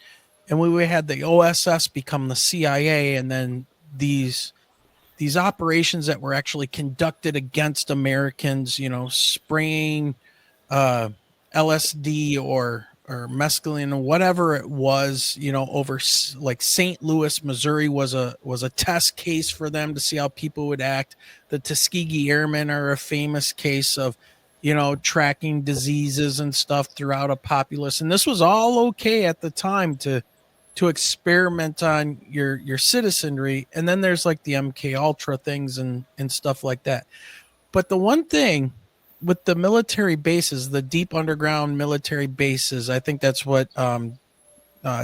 we had the OSS become the CIA, and then these operations that were actually conducted against Americans, spraying LSD or mescaline or whatever it was, over like St. Louis, Missouri was a test case for them to see how people would act. The Tuskegee Airmen are a famous case of, tracking diseases and stuff throughout a populace. And this was all okay at the time to to experiment on your citizenry, and then there's like the MK Ultra things and stuff like that. But the one thing with the military bases, the deep underground military bases, I think that's what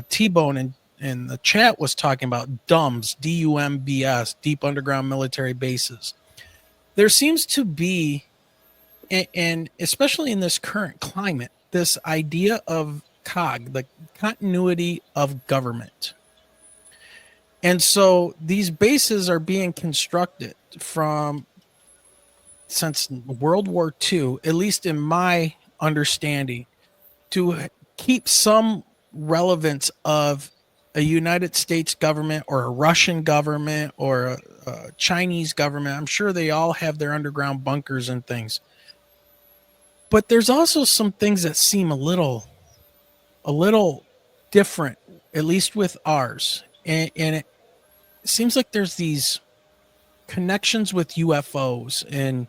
T-Bone in the chat was talking about, DUMBs, DUMBS, deep underground military bases. There seems to be, and especially in this current climate, this idea of COG, the continuity of government. And so these bases are being constructed from since World War II, at least in my understanding, to keep some relevance of a United States government or a Russian government or a Chinese government. I'm sure they all have their underground bunkers and things. But there's also some things that seem a little different, at least with ours. And it seems like there's these connections with UFOs and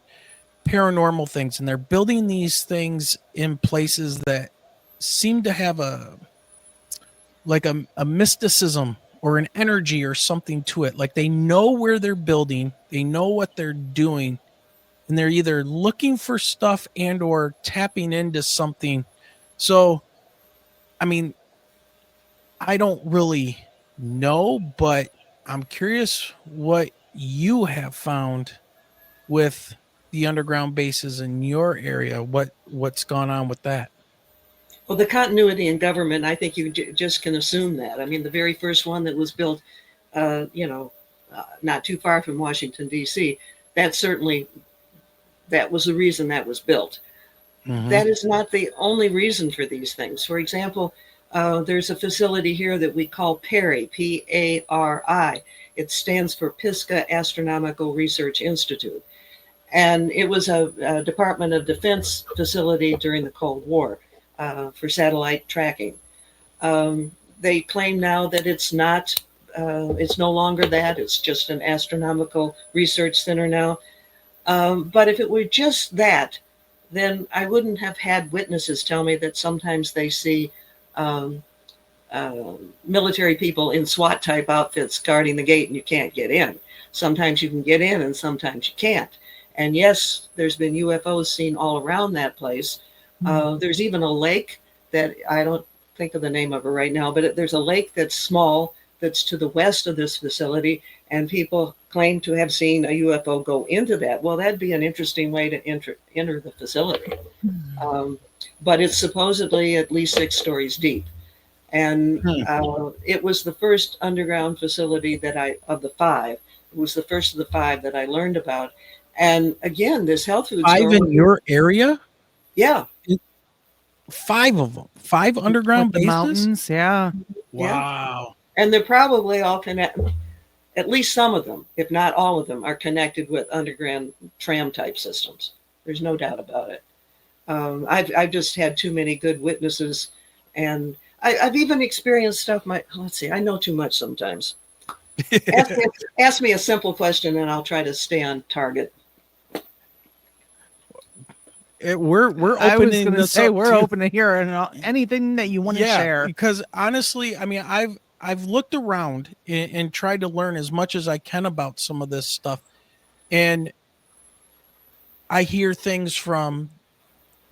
paranormal things, and they're building these things in places that seem to have a mysticism or an energy or something to it. Like they know where they're building, they know what they're doing, and they're either looking for stuff and or tapping into something. So, I mean, I don't really know, but I'm curious what you have found with the underground bases in your area. What's gone on with that? Well, the continuity in government, I think you just can assume that. I mean, the very first one that was built, not too far from Washington, D.C., that was the reason that was built. Mm-hmm. That is not the only reason for these things. For example, there's a facility here that we call PARI, P-A-R-I. It stands for Pisgah Astronomical Research Institute. And it was a Department of Defense facility during the Cold War for satellite tracking. They claim now that it's no longer that. It's just an astronomical research center now. But if it were just that, then I wouldn't have had witnesses tell me that sometimes they see military people in SWAT type outfits guarding the gate and you can't get in. Sometimes you can get in and sometimes you can't. And yes, there's been UFOs seen all around that place. There's even a lake that I don't think of the name of it right now, but there's a lake that's small that's to the west of this facility, and people claim to have seen a UFO go into that. Well, that'd be an interesting way to enter the facility. But it's supposedly at least 6 stories deep. And it was the first underground facility of the 5. It was the first of the 5 that I learned about. And again, this health food store. 5 in your area? Yeah. 5 of them. 5 underground bases? Mountains, yeah. Wow. And they're probably all connected. At least some of them, if not all of them, are connected with underground tram type systems. There's no doubt about it. I've just had too many good witnesses, and I've even experienced stuff. I know too much sometimes. Ask me a simple question, and I'll try to stay on target. We're opening this up. We're open to hearing anything that you want to share. Because honestly, I mean, I've looked around and tried to learn as much as I can about some of this stuff, and I hear things from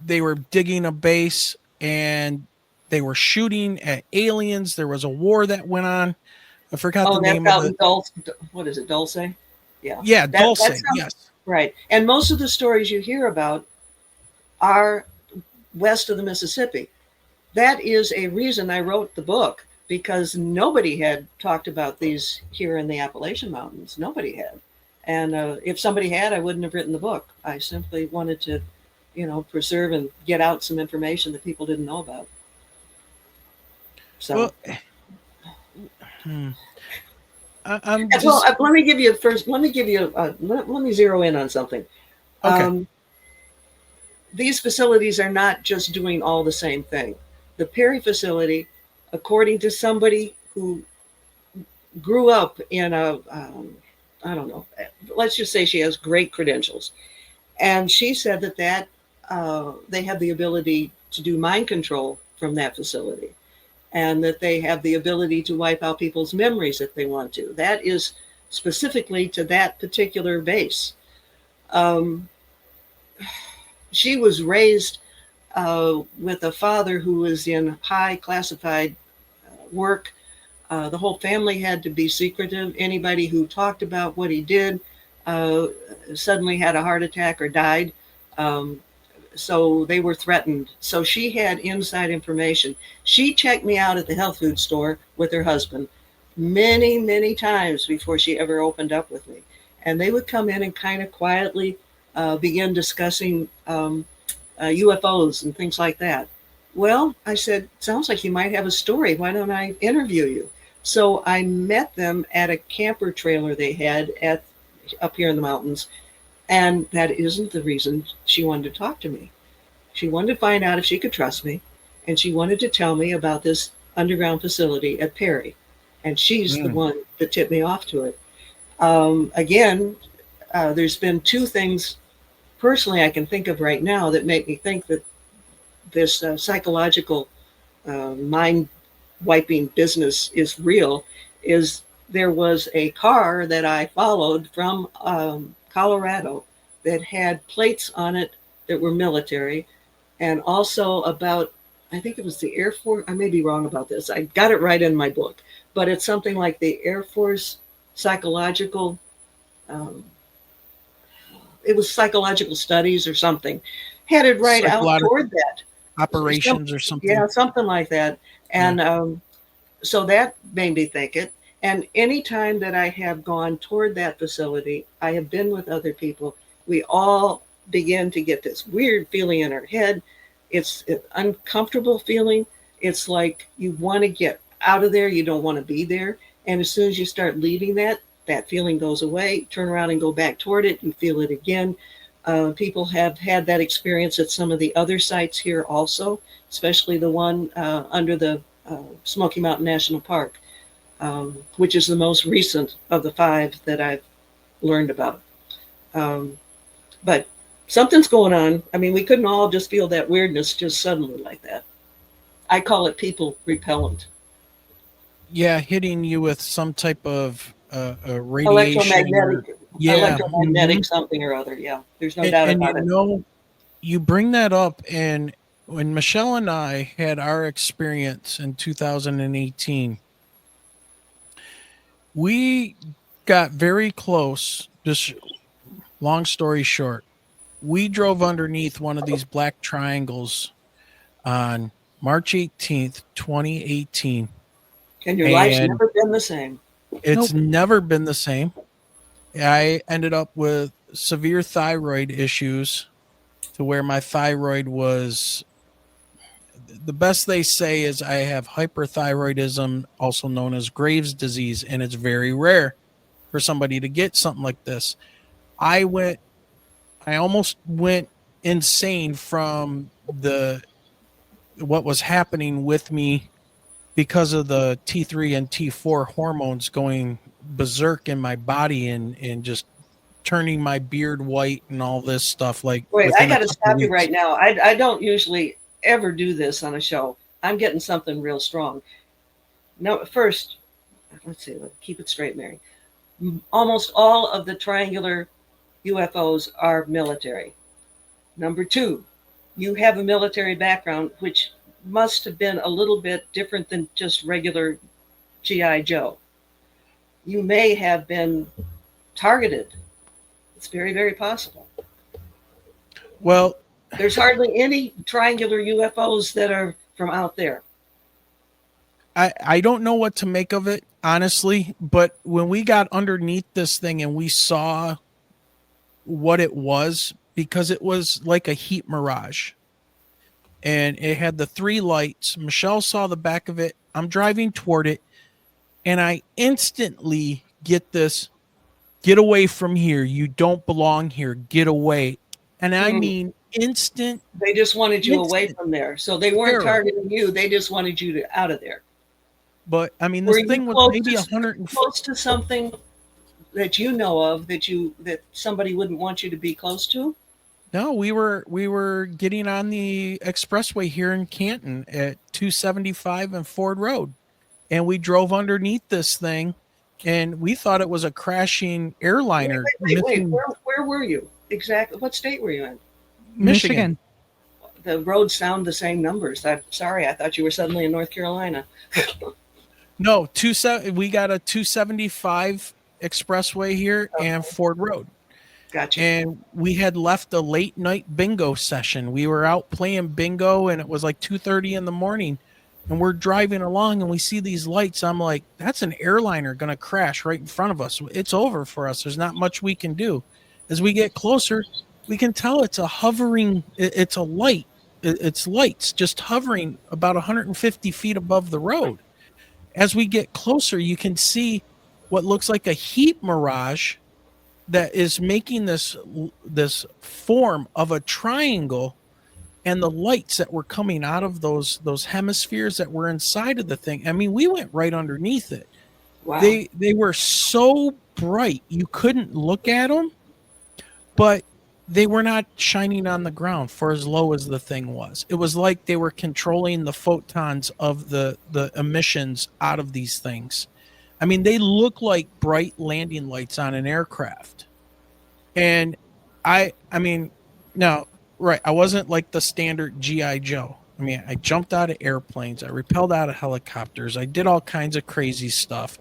they were digging a base and they were shooting at aliens. There was a war that went on. I forgot the name of it. What is it, Dulce? Yeah. Yeah, Dulce, yes. Right. And most of the stories you hear about are west of the Mississippi. That is a reason I wrote the book, because nobody had talked about these here in the Appalachian Mountains. Nobody had. And if somebody had, I wouldn't have written the book. I simply wanted to, preserve and get out some information that people didn't know about. So, let me give you let me zero in on something. Okay. These facilities are not just doing all the same thing. The Perry facility, according to somebody who grew up in I don't know, let's just say she has great credentials. And she said that they have the ability to do mind control from that facility. and that they have the ability to wipe out people's memories if they want to. That is specifically to that particular base. Um, she was raised with a father who was in high classified work. The whole family had to be secretive. Anybody who talked about what he did suddenly had a heart attack or died. So they were threatened. So she had inside information. She checked me out at the health food store with her husband many, many times before she ever opened up with me. And they would come in and kind of quietly begin discussing UFOs and things like that. Well, I said, sounds like you might have a story. Why don't I interview you? So I met them at a camper trailer they had up here in the mountains. And that isn't the reason she wanted to talk to me. She wanted to find out if she could trust me. And she wanted to tell me about this underground facility at Perry. And she's the one that tipped me off to it. Again, there's been two things personally I can think of right now that make me think that this psychological mind wiping business is real. Is there was a car that I followed from Colorado that had plates on it that were military, and also about, I think it was the Air Force. I may be wrong about this. I got it right in my book, but it's something like the Air Force psychological. It was psychological studies or something, headed right out toward that. Operations or something. Yeah, something like that. And so that made me think it. And anytime that I have gone toward that facility, I have been with other people. We all begin to get this weird feeling in our head. It's an uncomfortable feeling. It's like you want to get out of there. You don't want to be there. And as soon as you start leaving that feeling goes away. Turn around and go back toward it. You feel it again. People have had that experience at some of the other sites here also, especially the one under the Smoky Mountain National Park, which is the most recent of the 5 that I've learned about. But something's going on. I mean, we couldn't all just feel that weirdness just suddenly like that. I call it people repellent. Yeah, hitting you with some type of radiation. Electromagnetic something or other. Yeah, there's no doubt about it. Know, you bring that up, and when Michelle and I had our experience in 2018, we got very close. Just long story short, we drove underneath one of these black triangles on March 18th, 2018. And your life's never been the same. It's never been the same. I ended up with severe thyroid issues to where my thyroid was, the best they say is I have hyperthyroidism, also known as Graves' disease, and it's very rare for somebody to get something like this. I almost went insane from what was happening with me because of the T3 and T4 hormones going berserk in my body and just turning my beard white and all this stuff. Like, wait, I got to stop you right now. I don't usually ever do this on a show. I'm getting something real strong. No, first, let's keep it straight, Mary. Almost all of the triangular UFOs are military. Number 2, you have a military background, which must have been a little bit different than just regular G.I. Joe. You may have been targeted. It's very, very possible. Well, there's hardly any triangular UFOs that are from out there. I don't know what to make of it, honestly, but when we got underneath this thing and we saw what it was, because it was like a heat mirage, and it had the 3 lights. Michelle saw the back of it. I'm driving toward it, and I instantly get this, get away from here. You don't belong here. Get away. And I mean instant. They just wanted you away from there. So they weren't targeting you. They just wanted you out of there. But I mean, this thing was maybe 100 close to something that you know of that somebody wouldn't want you to be close to? No, we were getting on the expressway here in Canton at 275 and Ford Road, and we drove underneath this thing, and we thought it was a crashing airliner Wait. missing Where were you exactly? What state were you in? Michigan. The roads sound the same numbers. Sorry, I thought you were suddenly in North Carolina. No, we got a 275 expressway here and Ford Road. Gotcha. And we had left a late night bingo session. We were out playing bingo, and it was like 2:30 in the morning, and we're driving along and we see these lights. I'm like, that's an airliner going to crash right in front of us. It's over for us. There's not much we can do. As we get closer, we can tell it's a hovering, it's a light. It's lights just hovering about 150 feet above the road. As we get closer, you can see what looks like a heat mirage that is making this form of a triangle, and the lights that were coming out of those hemispheres that were inside of the thing. I mean, we went right underneath it. Wow. They were so bright you couldn't look at them, but they were not shining on the ground for as low as the thing was. It was like they were controlling the photons of the emissions out of these things. I mean, they look like bright landing lights on an aircraft. And I mean, now, right, I wasn't like the standard G.I. Joe. I mean, I jumped out of airplanes. I rappelled out of helicopters. I did all kinds of crazy stuff.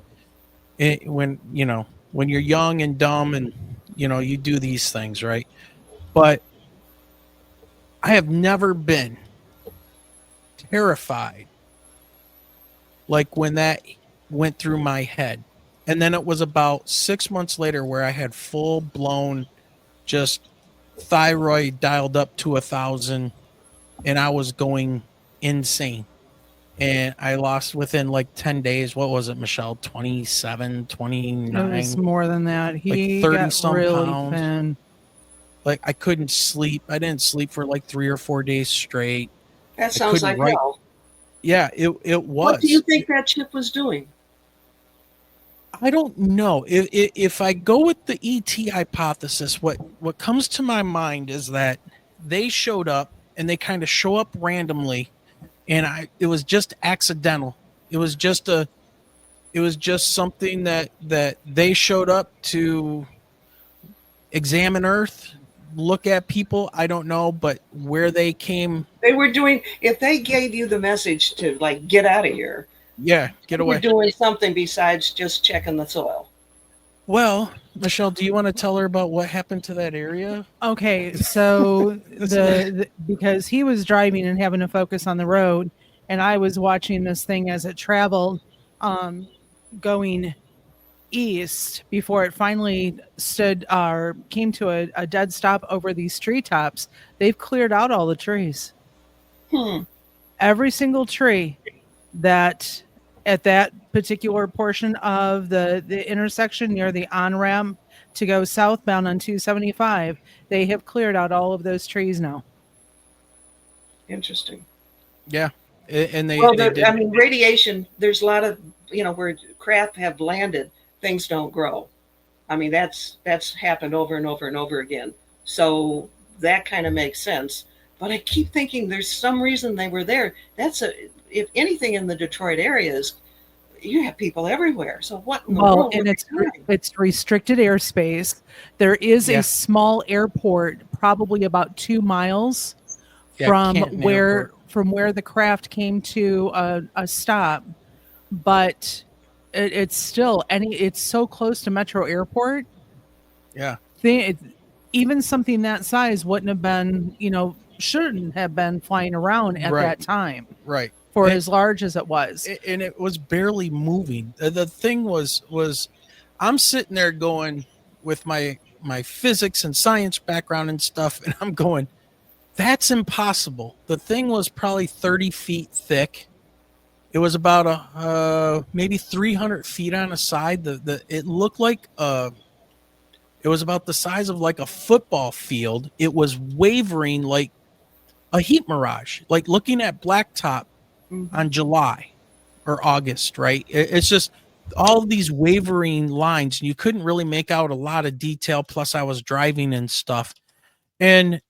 When you're young and dumb and, you do these things, right? But I have never been terrified like when that went through my head. And then it was about 6 months later where I had full blown just thyroid dialed up to 1,000, and I was going insane. And I lost within like 10 days. What was it, Michelle? 27, 29? It was more than that. He like 30 got some really pounds. thin. Like I couldn't sleep. I didn't sleep for like 3 or 4 days straight. That sounds like hell. Yeah, it was. What do you think that ship was doing? I don't know. If I go with the ET hypothesis, what comes to my mind is that they showed up, and they kind of show up randomly, and it was just accidental. It was just something that they showed up to examine Earth, look at people. I don't know, but where they came, they were doing. If they gave you the message to like get out of here. Yeah, get away. We're doing something besides just checking the soil. Well, Michelle, do you want to tell her about what happened to that area? Okay, so because he was driving and having to focus on the road, and I was watching this thing as it traveled, going east before it finally came to a dead stop over these treetops. They've cleared out all the trees. Every single tree that at that particular portion of the intersection near the on-ramp to go southbound on 275, they have cleared out all of those trees now. Interesting. Yeah. And they did. I mean, radiation, there's a lot of, where craft have landed, things don't grow. I mean, that's happened over and over and over again. So that kind of makes sense. But I keep thinking there's some reason they were there. If anything in the Detroit areas, you have people everywhere. So what in the world? And it's restricted airspace. There is a small airport, probably about 2 miles from where the craft came to a stop. But it's still it's so close to Metro Airport. Yeah. Even something that size wouldn't have been, shouldn't have been flying around at that time. Right. For as large as it was. And it was barely moving. The thing was I'm sitting there going with my physics and science background and stuff, and I'm going, that's impossible. The thing was probably 30 feet thick. It was about maybe 300 feet on a side. It looked like it was about the size of like a football field. It was wavering like a heat mirage, like looking at blacktop on July or August, right? It's just all these wavering lines, and you couldn't really make out a lot of detail. Plus, I was driving and stuff, and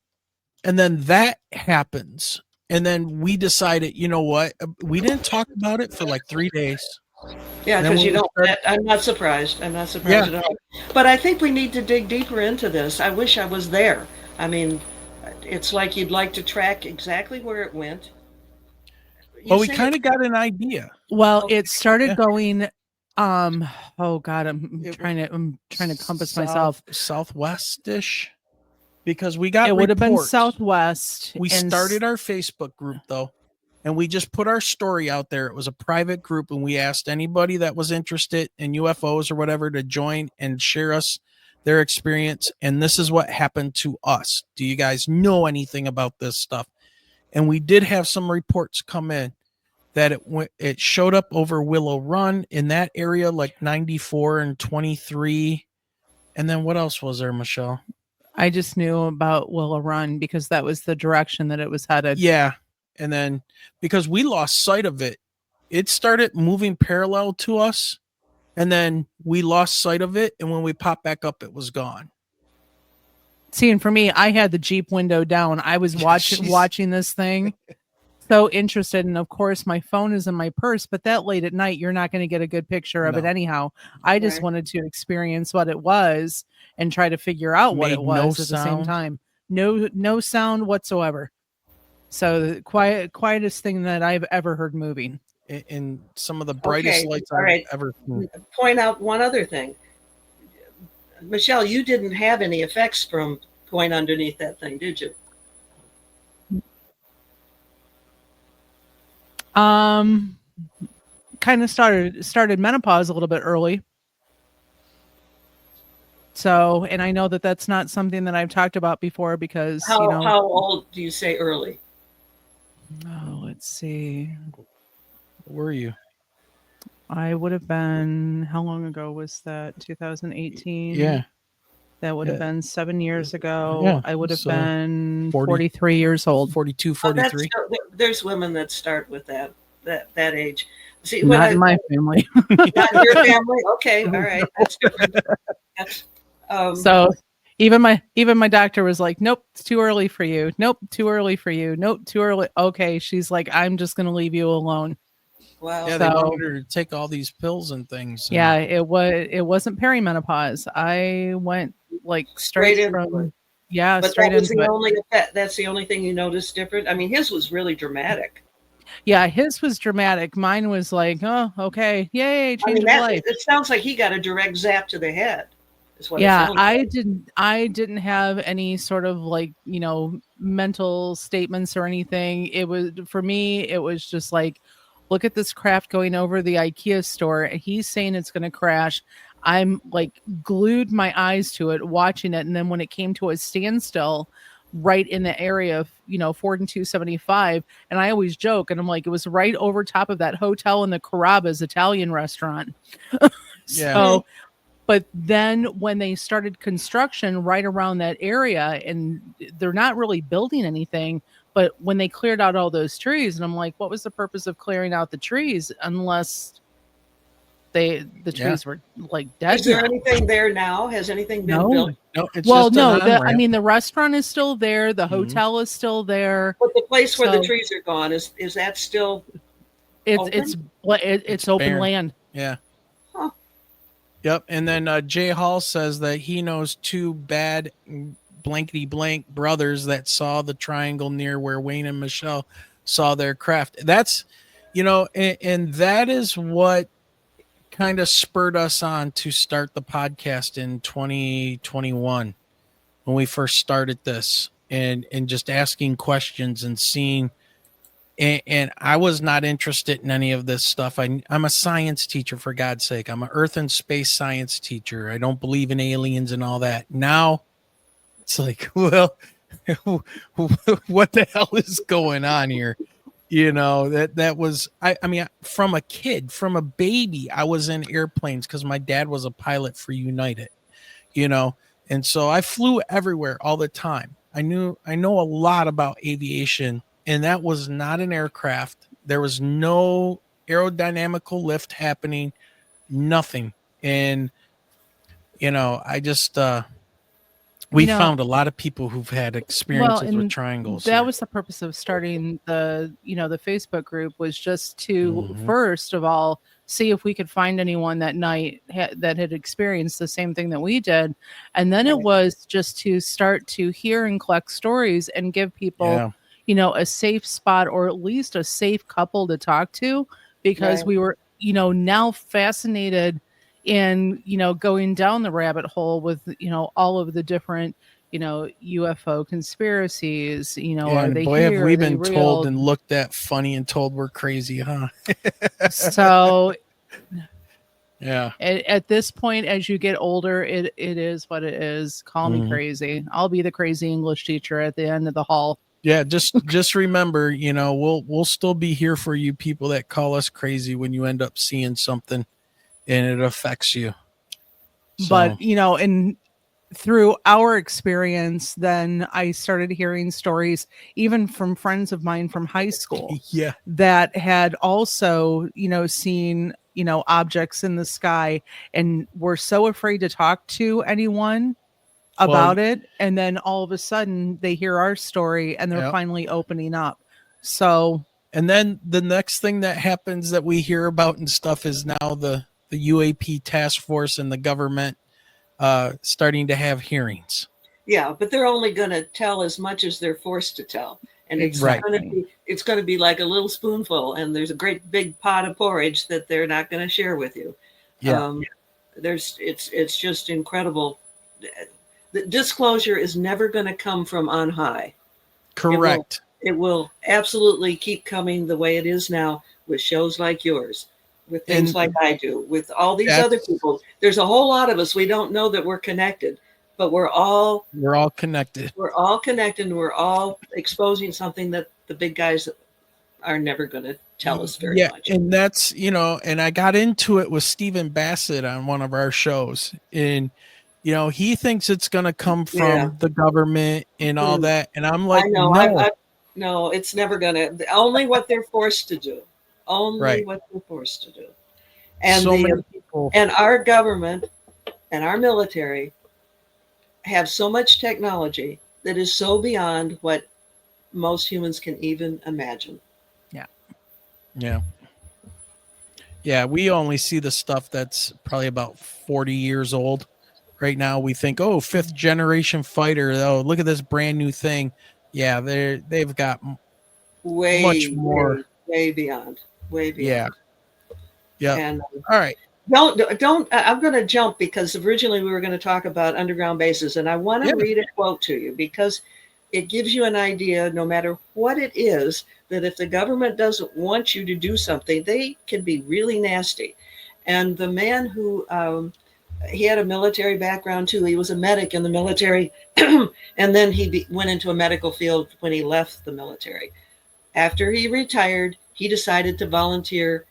And then that happens. And then we decided, you know what? We didn't talk about it for like 3 days. Yeah, And then because you when we don't. started- I'm not surprised. I'm not surprised at all. But I think we need to dig deeper into this. I wish I was there. I mean, it's like you'd like to track exactly where it went. You Well, we say kind it- of got an idea. Well, Okay. it started Yeah. going, oh God, I'm It- trying to compass South- myself. Southwest-ish, because we got It would have been reports. southwest. We and started our Facebook group though, and we just put our story out there. It was a private group, and we asked anybody that was interested in UFOs or whatever to join and share us their experience. And this is what happened to us. Do you guys know anything about this stuff? And we did have some reports come in that it showed up over Willow Run in that area, like 94 and 23. And then what else was there, Michelle? I just knew about Willow Run because that was the direction that it was headed. Yeah. And then because we lost sight of it, it started moving parallel to us. And then we lost sight of it. And when we popped back up, it was gone. See, and for me, I had the Jeep window down. I was watching this thing. So interested, and of course my phone is in my purse, but that late at night you're not going to get a good picture of it No. anyhow. I just Right. wanted to experience what it was and try to figure out what Made it was no at the same sound. time. No sound whatsoever. So the quietest thing that I've ever heard moving. In some of the brightest Okay, lights all I've right. ever seen. Point out one other thing. Michelle, you didn't have any effects from going underneath that thing, did you? Kind of started menopause a little bit early. So, and I know that that's not something that I've talked about before because, How old do you say early? Oh, let's see. Where were you? I would have been, how long ago was that? 2018? Yeah. That would have Yeah. been 7 years ago. Yeah, I would have so been 40. 43 years old. 42, Oh, that's 43. there's women that start with that age. See, Not in my family. not in your family. Okay, all right, that's different. That's, So even my doctor was like, nope, it's too early for you. Nope, too early for you. Nope, too early. Okay. She's like, I'm just going to leave you alone. wow. Yeah, they wanted her to take all these pills and things. Yeah, it wasn't perimenopause. I went like straight into from it. yeah, But straight that was into the it. only effect. That's the only thing you noticed different. I mean, his was really dramatic. Yeah, his was dramatic. Mine was like, oh, okay, yay, I change mean, of life. it sounds like he got a direct zap to the head. Is what it Yeah, sounds like. I didn't have any sort of like, mental statements or anything. It was, for me, it was just like, look at this craft going over the IKEA store and he's saying it's going to crash. I'm like glued my eyes to it, watching it. And then when it came to a standstill right in the area of, Ford and 275, and I always joke and I'm like, it was right over top of that hotel in the Carrabba's Italian restaurant. Yeah. So, but then when they started construction right around that area, and they're not really building anything, but when they cleared out all those trees, and I'm like, what was the purpose of clearing out the trees unless the trees were like dead? Is there now? anything there now? Has anything been No. built? No, it's Well, just an no, on-ramp. the restaurant is still there. The Mhm. hotel is still there. But the place where the So- trees are gone is that still? It's Open? it's open barren. land. Yeah. Huh. Yep. And then Jay Hall says that he knows two bad blankety blank brothers that saw the triangle near where Wayne and Michelle saw their craft. That's, and that is what kind of spurred us on to start the podcast in 2021 when we first started this and just asking questions and seeing. And I was not interested in any of this stuff. I'm a science teacher, for God's sake. I'm an earth and space science teacher. I don't believe in aliens and all that. Now it's like, well, what the hell is going on here? That was, I mean, from a kid, from a baby, I was in airplanes because my dad was a pilot for United, and so I flew everywhere all the time. I know a lot about aviation. And that was not an aircraft. There was no aerodynamical lift happening, nothing. And, I just, We found a lot of people who've had experiences with triangles. That was the purpose of starting the Facebook group, was just to first of all see if we could find anyone that night that had experienced the same thing that we did, and then it was just to start to hear and collect stories and give people a safe spot, or at least a safe couple to talk to, because we were now fascinated in going down the rabbit hole with all of the different UFO conspiracies. Are they boy, here? have we been told and looked at funny and told we're crazy, huh? So yeah, at this point, as you get older, it is what it is. Call me crazy. I'll be the crazy English teacher at the end of the hall. Yeah, just remember, we'll still be here for you people that call us crazy when you end up seeing something and it affects you. So. But and through our experience, then I started hearing stories even from friends of mine from high school that had also seen objects in the sky and were so afraid to talk to anyone about it, and then all of a sudden they hear our story and they're finally opening up. So, and then the next thing that happens that we hear about and stuff is now the UAP task force and the government starting to have hearings. Yeah, but they're only going to tell as much as they're forced to tell, and it's going to be like a little spoonful, and there's a great big pot of porridge that they're not going to share with you. It's just incredible. The disclosure is never going to come from on high. Correct. It will absolutely keep coming the way it is now, with shows like yours, with things like I do, with all these other people. There's a whole lot of us. We don't know that we're connected, but we're all connected. We're all connected. And we're all exposing something that the big guys are never going to tell us very much. And that's, and I got into it with Stephen Bassett on one of our shows, and he thinks it's going to come from the government and all that. And I'm like, no, it's never going to. Only what they're forced to do. Only what they're forced to do. And many people. And our government and our military have so much technology that is so beyond what most humans can even imagine. Yeah, we only see the stuff that's probably about 40 years old. Right now we think, oh, 5th generation fighter. Oh, look at this brand new thing. Yeah, they've got much more. Way beyond. Yeah. And all right. Don't. I'm going to jump, because originally we were going to talk about underground bases, and I want to read a quote to you, because it gives you an idea, no matter what it is, that if the government doesn't want you to do something, they can be really nasty. And the man who, he had a military background too. He was a medic in the military, and then he went into a medical field when he left the military. After he retired, he decided to volunteer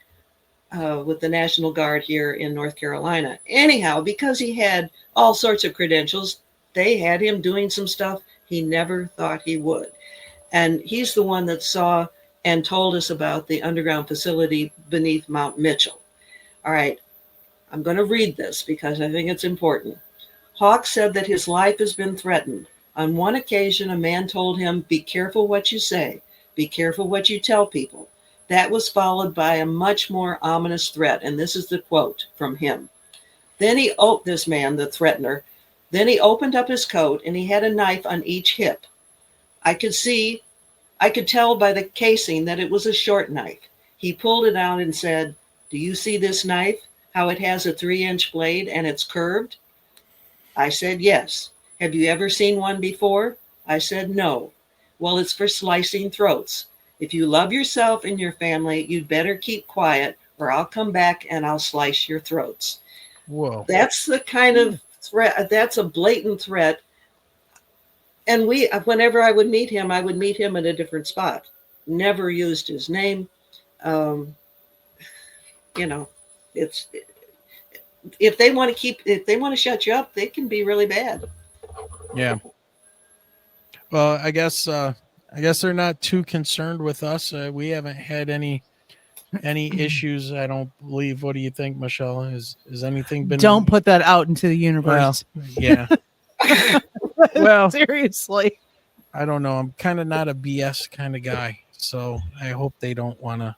with the National Guard here in North Carolina. Anyhow, because he had all sorts of credentials, they had him doing some stuff he never thought he would. And he's the one that saw and told us about the underground facility beneath Mount Mitchell. All right, I'm going to read this because I think it's important. Hawk said that his life has been threatened. On one occasion, a man told him, "Be careful what you say. Be careful what you tell people." That was followed by a much more ominous threat. And this is the quote from him. Then this man, the threatener, then he opened up his coat and he had a knife on each hip. I could tell by the casing that it was a short knife. He pulled it out and said, "Do you see this knife? How it has a 3-inch blade and it's curved?" I said, "Yes." "Have you ever seen one before?" I said, "No." "Well, it's for slicing throats. If you love yourself and your family, you'd better keep quiet, or I'll come back and I'll slice your throats." Whoa. That's the kind of threat. That's a blatant threat. And whenever I would meet him at a different spot. Never used his name. It's if they want to shut you up, they can be really bad. Yeah. Well, I guess they're not too concerned with us. We haven't had any issues, I don't believe. What do you think, Michelle? Is anything been? Don't put that out into the universe. Well, yeah. Well, seriously. I don't know. I'm kind of not a BS kind of guy, so I hope they don't want to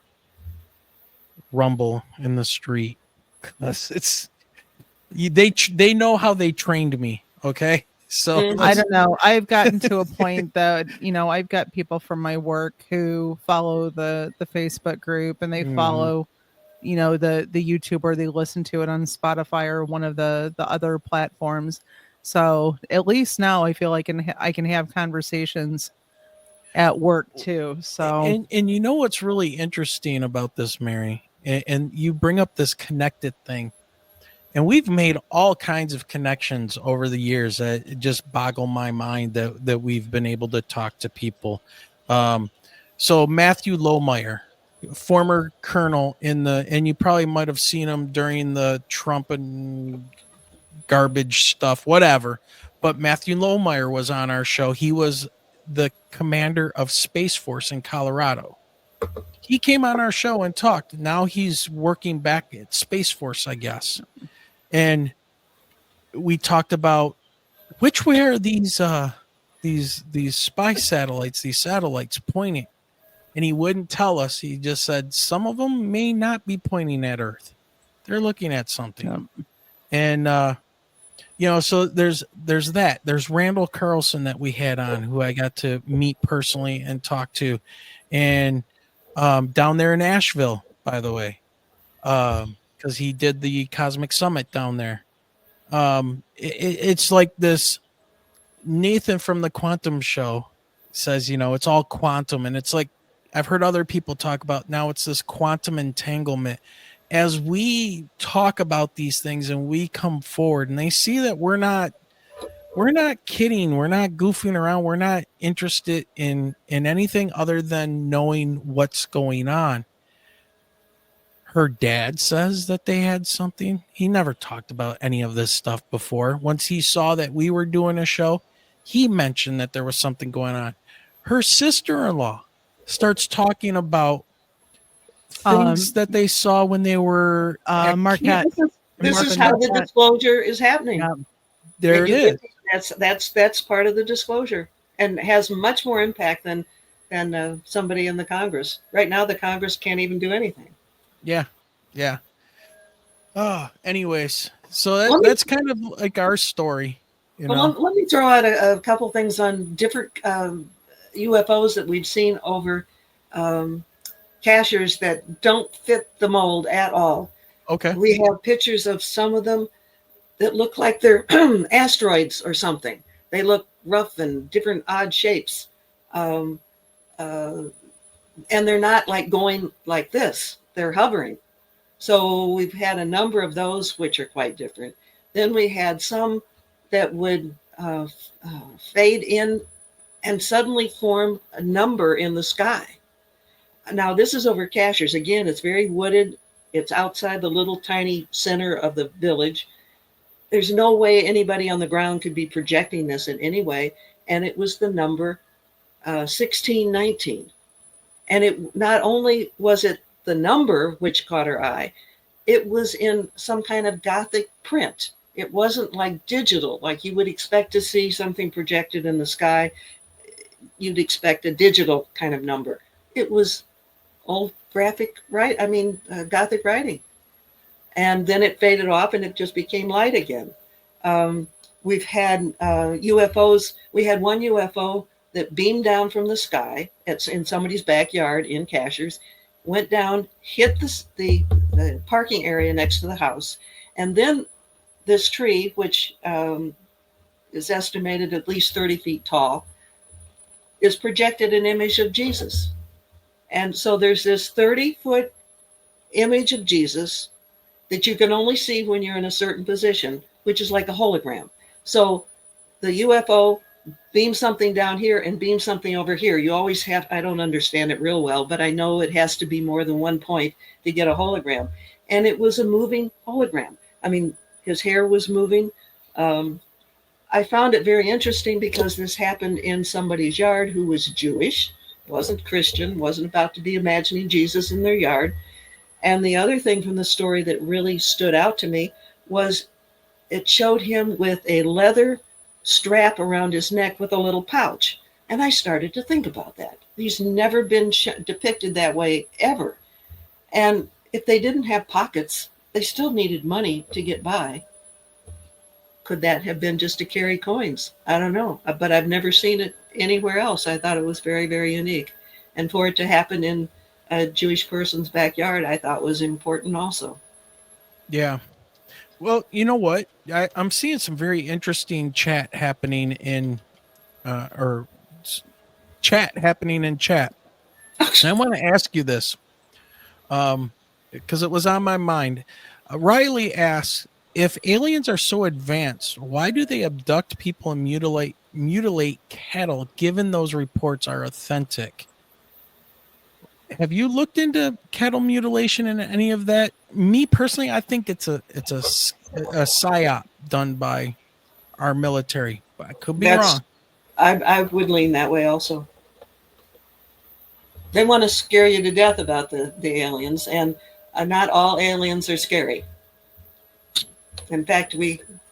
rumble in the street. 'Cause they know how they trained me. Okay, so Mhm. I don't know. I've gotten to a point that, I've got people from my work who follow the Facebook group, and they follow, the YouTube, or they listen to it on Spotify or one of the other platforms. So at least now I feel like I can have conversations at work too. So and you know what's really interesting about this, Mary, and you bring up this connected thing. And we've made all kinds of connections over the years that just boggle my mind that we've been able to talk to people. So Matthew Lohmeyer, former colonel and you probably might have seen him during the Trump and garbage stuff, whatever. But Matthew Lohmeyer was on our show. He was the commander of Space Force in Colorado. He came on our show and talked. Now he's working back at Space Force, I guess. And we talked about which way are these spy satellites, these satellites pointing, and he wouldn't tell us. He just said some of them may not be pointing at Earth, they're looking at something. And so there's that. There's Randall Carlson that we had on, who I got to meet personally and talk to, and down there in Asheville, by the way, because he did the Cosmic Summit down there. It's like this. Nathan from the Quantum Show says, it's all quantum, and it's like I've heard other people talk about now. It's this quantum entanglement. As we talk about these things and we come forward, and they see that we're not kidding, we're not goofing around, we're not interested in anything other than knowing what's going on. Her dad says that they had something. He never talked about any of this stuff before. Once he saw that we were doing a show, he mentioned that there was something going on. Her sister-in-law starts talking about things that they saw when they were at Marquette. This is how the disclosure is happening. Yeah. There it is. That's part of the disclosure, and has much more impact than somebody in the Congress. Right now, the Congress can't even do anything. Yeah. Anyways, so that's kind of like our story. Let me throw out a couple things on different UFOs that we've seen over cashiers that don't fit the mold at all. Okay. We have pictures of some of them that look like they're asteroids or something. They look rough and different odd shapes. And they're not like going like this. They're hovering. So we've had a number of those, which are quite different. Then we had some that would fade in and suddenly form a number in the sky. Now, this is over Cashiers. Again, it's very wooded. It's outside the little tiny center of the village. There's no way anybody on the ground could be projecting this in any way. And it was the number 1619. And it not only was it the number which caught her eye, it was in some kind of Gothic print. It wasn't like digital, like you would expect to see something projected in the sky. You'd expect a digital kind of number. It was old Gothic writing. And then it faded off and it just became light again. We've had UFOs. We had one UFO that beamed down from the sky. It's in somebody's backyard in Cashiers, went down, hit the parking area next to the house. And then this tree, which is estimated at least 30 feet tall, is projected an image of Jesus. And so there's this 30-foot image of Jesus that you can only see when you're in a certain position, which is like a hologram. So the UFO beams something down here and beams something over here. You always have, I don't understand it real well, but I know it has to be more than one point to get a hologram. And it was a moving hologram. I mean, his hair was moving. I found it very interesting because this happened in somebody's yard who was Jewish, wasn't Christian, wasn't about to be imagining Jesus in their yard. And the other thing from the story that really stood out to me was it showed him with a leather strap around his neck with a little pouch. And I started to think about that. He's never been depicted that way ever. And if they didn't have pockets, they still needed money to get by. Could that have been just to carry coins? I don't know, but I've never seen it anywhere else. I thought it was very, very unique. And for it to happen in a Jewish person's backyard, I thought was important also. Yeah. Well, you know what? I'm seeing some very interesting chat happening in, chat happening in chat. And I want to ask you this, because it was on my mind. Riley asks, if aliens are so advanced, why do they abduct people and mutilate cattle, given those reports are authentic? Have you looked into cattle mutilation and any of that? Me personally, I think it's a psyop done by our military. But I could be wrong. I would lean that way also. They want to scare you to death about the aliens, and not all aliens are scary. In fact,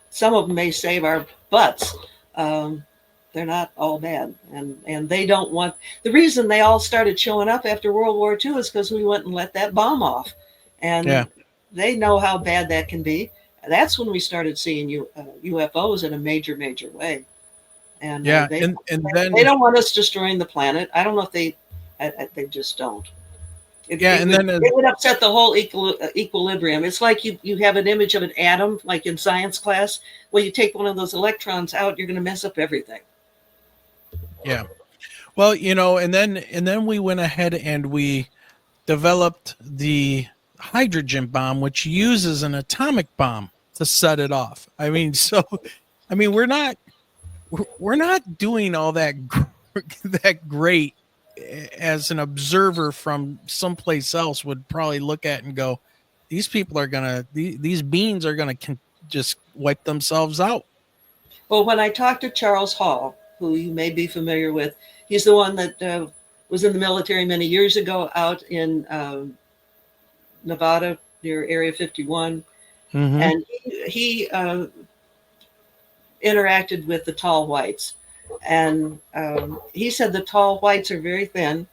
some of them may save our butts. They're not all bad, and they don't want. The reason they all started showing up after World War II is because we went and let that bomb off, and they know how bad that can be. That's when we started seeing UFOs in a major way. And they don't want us destroying the planet. I don't know if they just don't. It would upset the whole equilibrium. It's like you have an image of an atom, like in science class. Well, you take one of those electrons out, you're going to mess up everything. Yeah. Well, and then we went ahead and we developed the hydrogen bomb, which uses an atomic bomb to set it off. We're not doing all that great as an observer from someplace else would probably look at and go, these people are these beings are gonna just wipe themselves out. Well, when I talked to Charles Hall, who you may be familiar with, he's the one that was in the military many years ago out in Nevada near Area 51. Mm-hmm. And he interacted with the tall whites. And he said the tall whites are very thin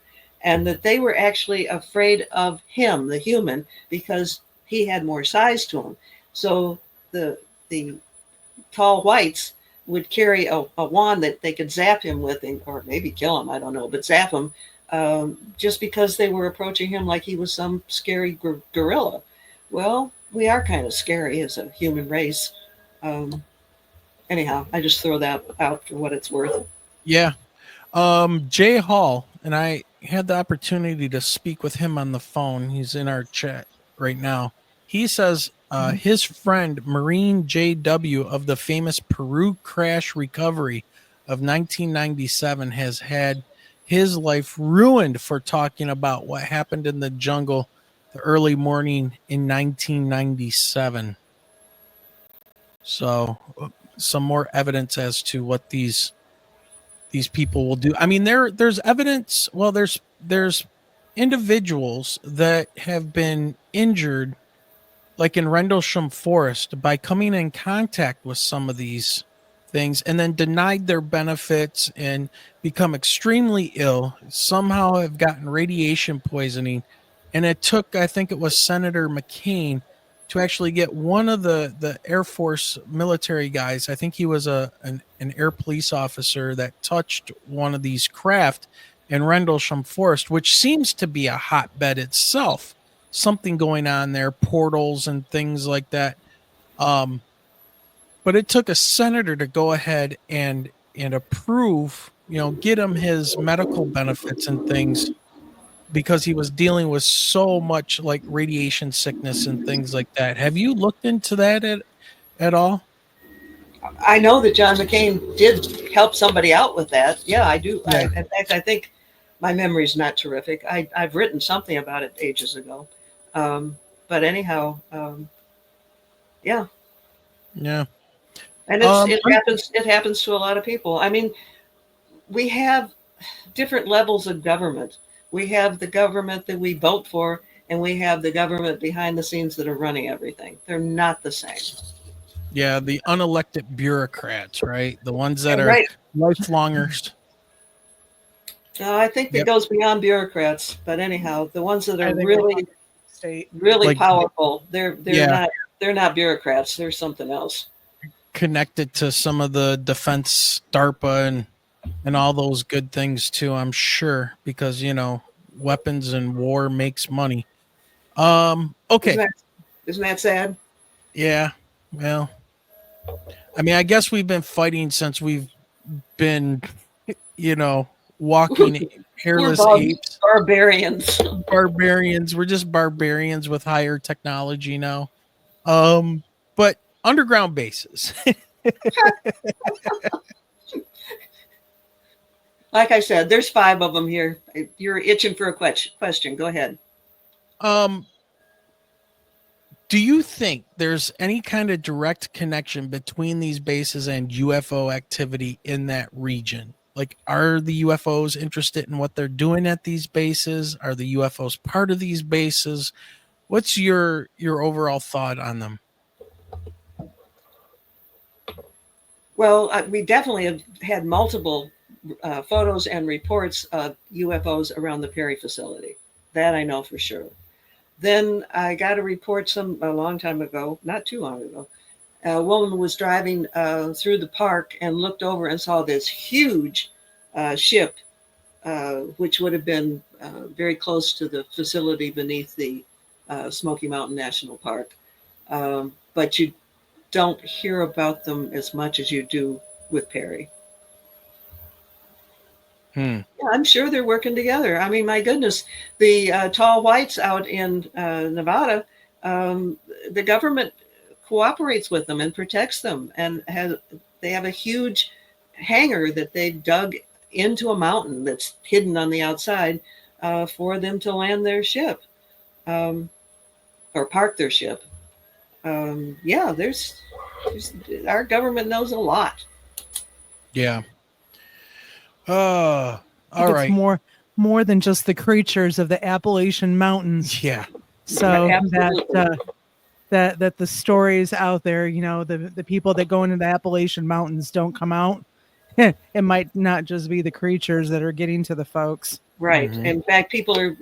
and that they were actually afraid of him, the human, because he had more size to him. So the tall whites would carry a wand that they could zap him with, or maybe kill him, I don't know, but zap him just because they were approaching him like he was some scary gorilla. Well, we are kind of scary as a human race. Anyhow, I just throw that out for what it's worth. Yeah. Jay Hall, and I had the opportunity to speak with him on the phone. He's in our chat right now. He says his friend, Marine J.W. of the famous Peru crash recovery of 1997, has had his life ruined for talking about what happened in the jungle the early morning in 1997. So some more evidence as to what these people will do. I mean, there's evidence. Well, there's individuals that have been injured, like in Rendlesham Forest, by coming in contact with some of these things and then denied their benefits and become extremely ill, somehow have gotten radiation poisoning. And it took, I think it was Senator McCain, to actually get one of the Air Force military guys. I think he was an air police officer that touched one of these craft in Rendlesham Forest, which seems to be a hotbed itself. Something going on there, portals and things like that. But it took a senator to go ahead and approve, get him his medical benefits and things, because he was dealing with so much like radiation sickness and things like that. Have you looked into that at all? I know that John McCain did help somebody out with that. Yeah, I do. Yeah. In fact, I think my memory's not terrific. I've written something about it ages ago. But anyhow, yeah. Yeah. And it happens to a lot of people. I mean, we have different levels of government. We have the government that we vote for, and we have the government behind the scenes that are running everything. They're not the same. Yeah, the unelected bureaucrats, right? The ones that Yeah, are right. lifelongers. I think that Yep. goes beyond bureaucrats, but anyhow, the ones that I are think we're really, talking state. really Like, powerful, yeah, they're not bureaucrats. They're something else. connected to some of the defense, DARPA, and all those good things too. I'm sure because weapons and war makes money. Isn't Okay, that isn't that sad? yeah. Well, I mean, I guess we've been fighting since we've been, walking We're hairless apes, barbarians. barbarians. We're just barbarians with higher technology now. But underground bases. Like I said, there's 5 of them here. You're itching for a question. Go ahead. um, do you think there's any kind of direct connection between these bases and UFO activity in that region? Like, are the UFOs interested in what they're doing at these bases? Are the UFOs part of these bases? What's your overall thought on them? Well, we definitely have had multiple photos and reports of UFOs around the Perry facility. That I know for sure. Then I got a report a long time ago, not too long ago. A woman was driving through the park and looked over and saw this huge ship, which would have been very close to the facility beneath the Smoky Mountain National Park. But you don't hear about them as much as you do with Perry. Yeah, I'm sure they're working together. I mean, my goodness, the tall whites out in Nevada, the government cooperates with them and protects them, and they have a huge hangar that they dug into a mountain that's hidden on the outside for them to land their ship or park their ship. Yeah, there's our government knows a lot. Yeah. I think All it's right. more than just the creatures of the Appalachian Mountains. Yeah. So Absolutely. that the stories out there, the people that go into the Appalachian Mountains don't come out. It might not just be the creatures that are getting to the folks. Right. Mhm. In fact, people are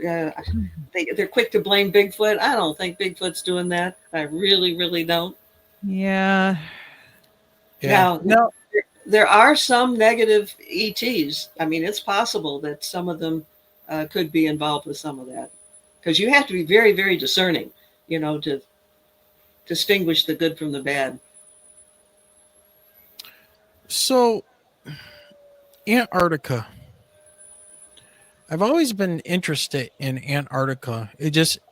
they're quick to blame Bigfoot. I don't think Bigfoot's doing that. I really, really don't. Yeah. Yeah. Now, No. there are some negative ETs. I mean, it's possible that some of them could be involved with some of that, because you have to be very, very discerning, to distinguish the good from the bad. So, Antarctica. I've always been interested in Antarctica.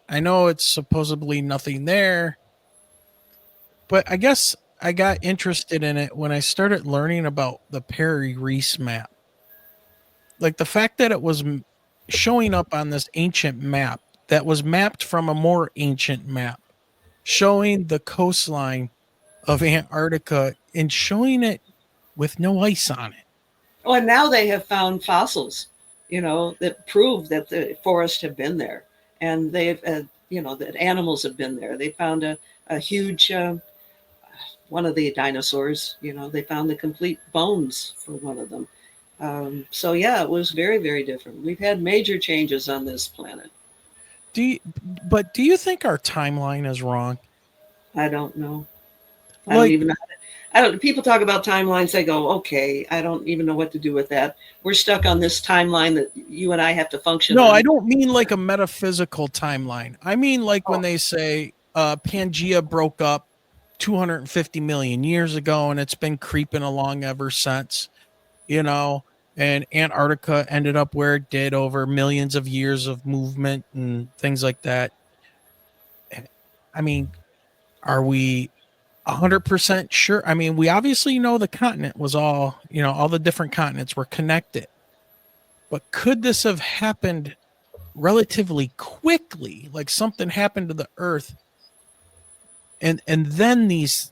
I know it's supposedly nothing there, but I guess I got interested in it when I started learning about the Perry Reese map. Like the fact that it was showing up on this ancient map that was mapped from a more ancient map, showing the coastline of Antarctica and showing it with no ice on it. Oh, and now they have found fossils, that prove that the forests have been there, and they've, that animals have been there. They found a huge one of the dinosaurs. They found the complete bones for one of them. So yeah, it was very, very different. We've had major changes on this planet. But do you think our timeline is wrong? I don't know. I don't Like, even know. I don't. People talk about timelines. They go, okay, I don't even know what to do with that. We're stuck on this timeline that you and I have to function no, on. I don't mean like a metaphysical timeline. I mean like when they say Pangea broke up 250 million years ago and it's been creeping along ever since, and Antarctica ended up where it did over millions of years of movement and things like that. I mean, are we 100% sure? I mean, we obviously know the continent was all the different continents were connected. But could this have happened relatively quickly? Like something happened to the earth and then these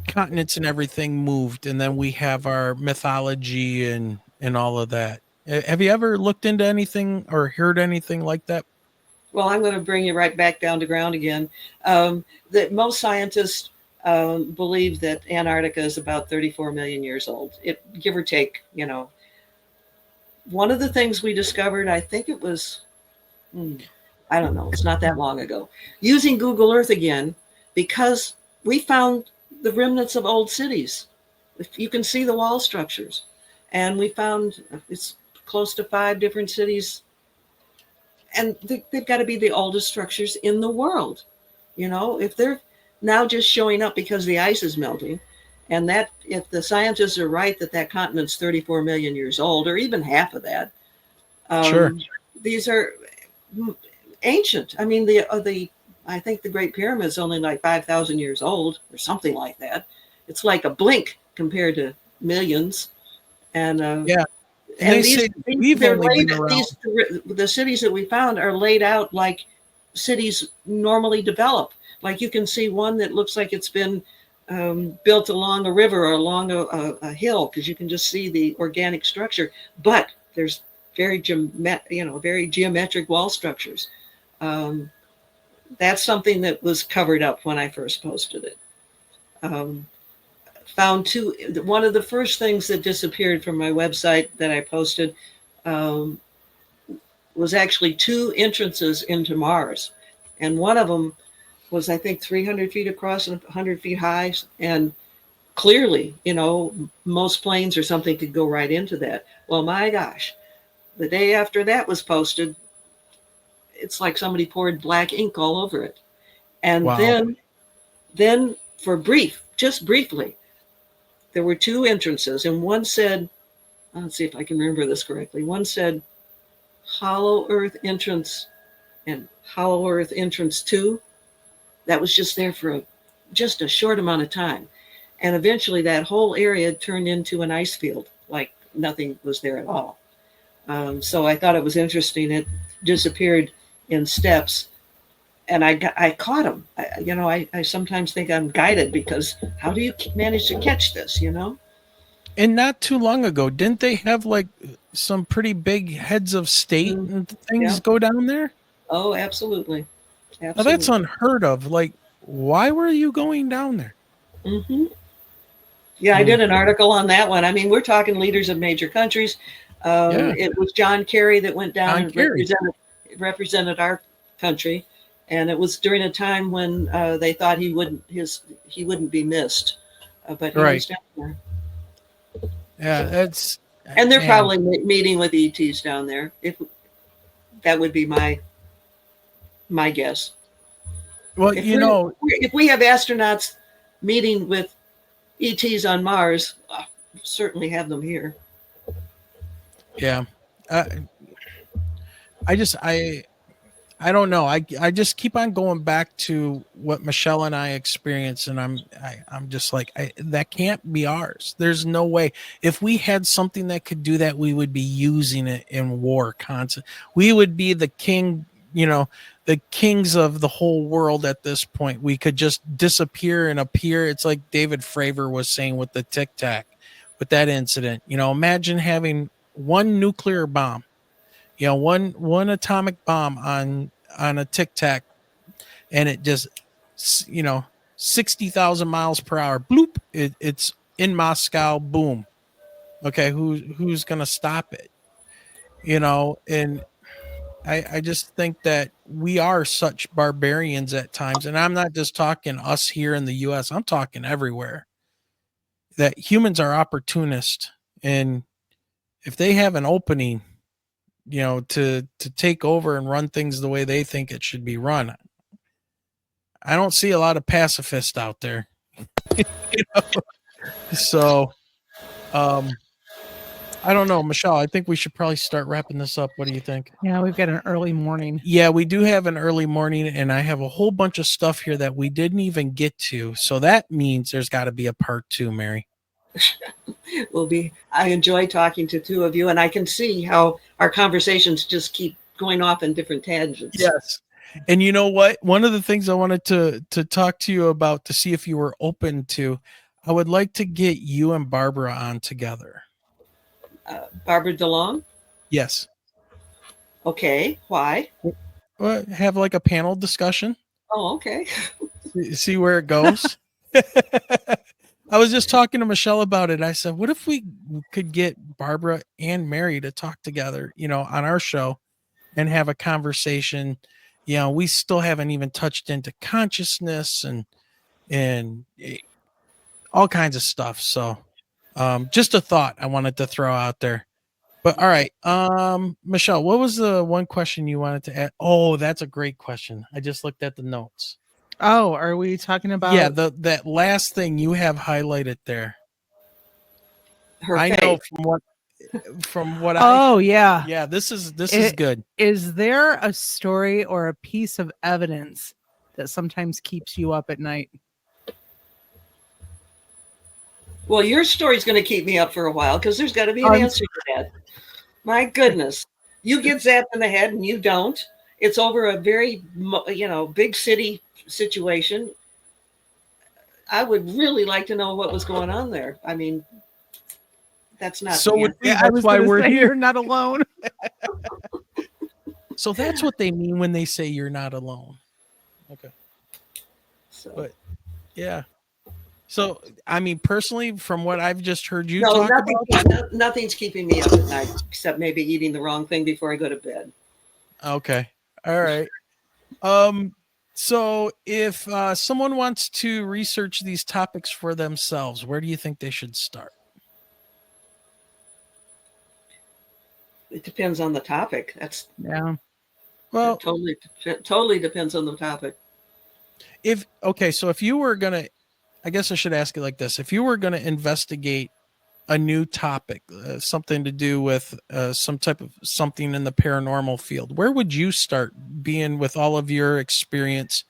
continents and everything moved, and then we have our mythology and all of that. Have you ever looked into anything or heard anything like that? Well, I'm going to bring you right back down to ground again. That most scientists believe that Antarctica is about 34 million years old, give or take. One of the things we discovered, I think it was, I don't know, it's not that long ago, using Google Earth again, because we found the remnants of old cities. You can see the wall structures. And we found it's close to 5 different cities. And they've got to be the oldest structures in the world. If they're now just showing up because the ice is melting, and that if the scientists are right that continent's 34 million years old, or even half of that, Sure. These are ancient. I mean, I think the Great Pyramid is only like 5,000 years old or something like that. It's like a blink compared to millions. And yeah, and they say we've only been around. The cities that we found are laid out like cities normally develop. Like you can see one that looks like it's been built along a river or along a hill, because you can just see the organic structure. But there's very geometric wall structures. That's something that was covered up when I first posted it. Found one of the first things that disappeared from my website that I posted was actually 2 entrances into Mars. And one of them was, I think, 300 feet across and 100 feet high. And clearly, most planes or something could go right into that. Well, my gosh, the day after that was posted, it's like somebody poured black ink all over it. And wow. then just briefly, there were 2 entrances, and one said, let's see if I can remember this correctly. One said Hollow Earth Entrance and Hollow Earth Entrance 2. That was just there for just a short amount of time. And eventually that whole area turned into an ice field, like nothing was there at all. So I thought it was interesting. It disappeared in steps. And I caught them. I sometimes think I'm guided, because how do you manage to catch this, And not too long ago, didn't they have like some pretty big heads of state and things go down there? Oh, absolutely. Now that's unheard of. Like, why were you going down there? Mm-hmm. Yeah, I did an article on that one. I mean, we're talking leaders of major countries. It was John Kerry that went down and represented our country. And it was during a time when they thought he wouldn't be missed, but he was down there. Yeah, and they're probably meeting with ETs down there. If that would be my guess. Well, if we have astronauts meeting with ETs on Mars, certainly have them here. Yeah, I don't know. I just keep on going back to what Michelle and I experienced, and I'm just like, that can't be ours. There's no way. If we had something that could do that, we would be using it in war constant. We would be the king, the kings of the whole world at this point. We could just disappear and appear. It's like David Fravor was saying with the Tic Tac, with that incident. Imagine having one nuclear bomb. One atomic bomb on a Tic Tac, and it just, 60,000 miles per hour, bloop, it's in Moscow, boom. Okay, who's gonna stop it? And I just think that we are such barbarians at times, and I'm not just talking us here in the US, I'm talking everywhere, that humans are opportunists, and if they have an opening, to take over and run things the way they think it should be run. I don't see a lot of pacifists out there. So, I don't know, Michelle, I think we should probably start wrapping this up. What do you think? Yeah, we've got an early morning. Yeah, we do have an early morning, and I have a whole bunch of stuff here that we didn't even get to. So that means there's got to be a part 2, Mary. I enjoy talking to 2 of you, and I can see how our conversations just keep going off in different tangents. Yes. And you know what? One of the things I wanted to talk to you about, to see if you were open to, I would like to get you and Barbara on together. Barbara DeLong? Yes. Okay. Why? Have like a panel discussion. Oh, okay. See where it goes. I was just talking to Michelle about it. I said, what if we could get Barbara and Mary to talk together, on our show and have a conversation? We still haven't even touched into consciousness and all kinds of stuff. So, just a thought I wanted to throw out there. But all right, Michelle, what was the one question you wanted to add? Oh, that's a great question. I just looked at the notes. Oh, are we talking about? Yeah, that last thing you have highlighted there. Her I faith. know from what yeah. Yeah, this is good. Is there a story or a piece of evidence that sometimes keeps you up at night? Well, your story's going to keep me up for a while because there's got to be an answer to that. My goodness. You get zapped in the head and you don't. It's over a very, big city situation. I would really like to know what was going on there. I mean, that's not so. That's why we're here. You're not alone. So that's what they mean when they say you're not alone. Okay. So. Yeah. So, I mean, personally, from what I've just heard you talk about, nothing's keeping me up at night except maybe eating the wrong thing before I go to bed. Okay. All right. So if someone wants to research these topics for themselves, where do you think they should start? It depends on the topic. Well, totally depends on the topic. So if you were going to, I guess I should ask it like this. If you were going to investigate a new topic, something to do with some type of something in the paranormal field, where would you start, being with all of your experience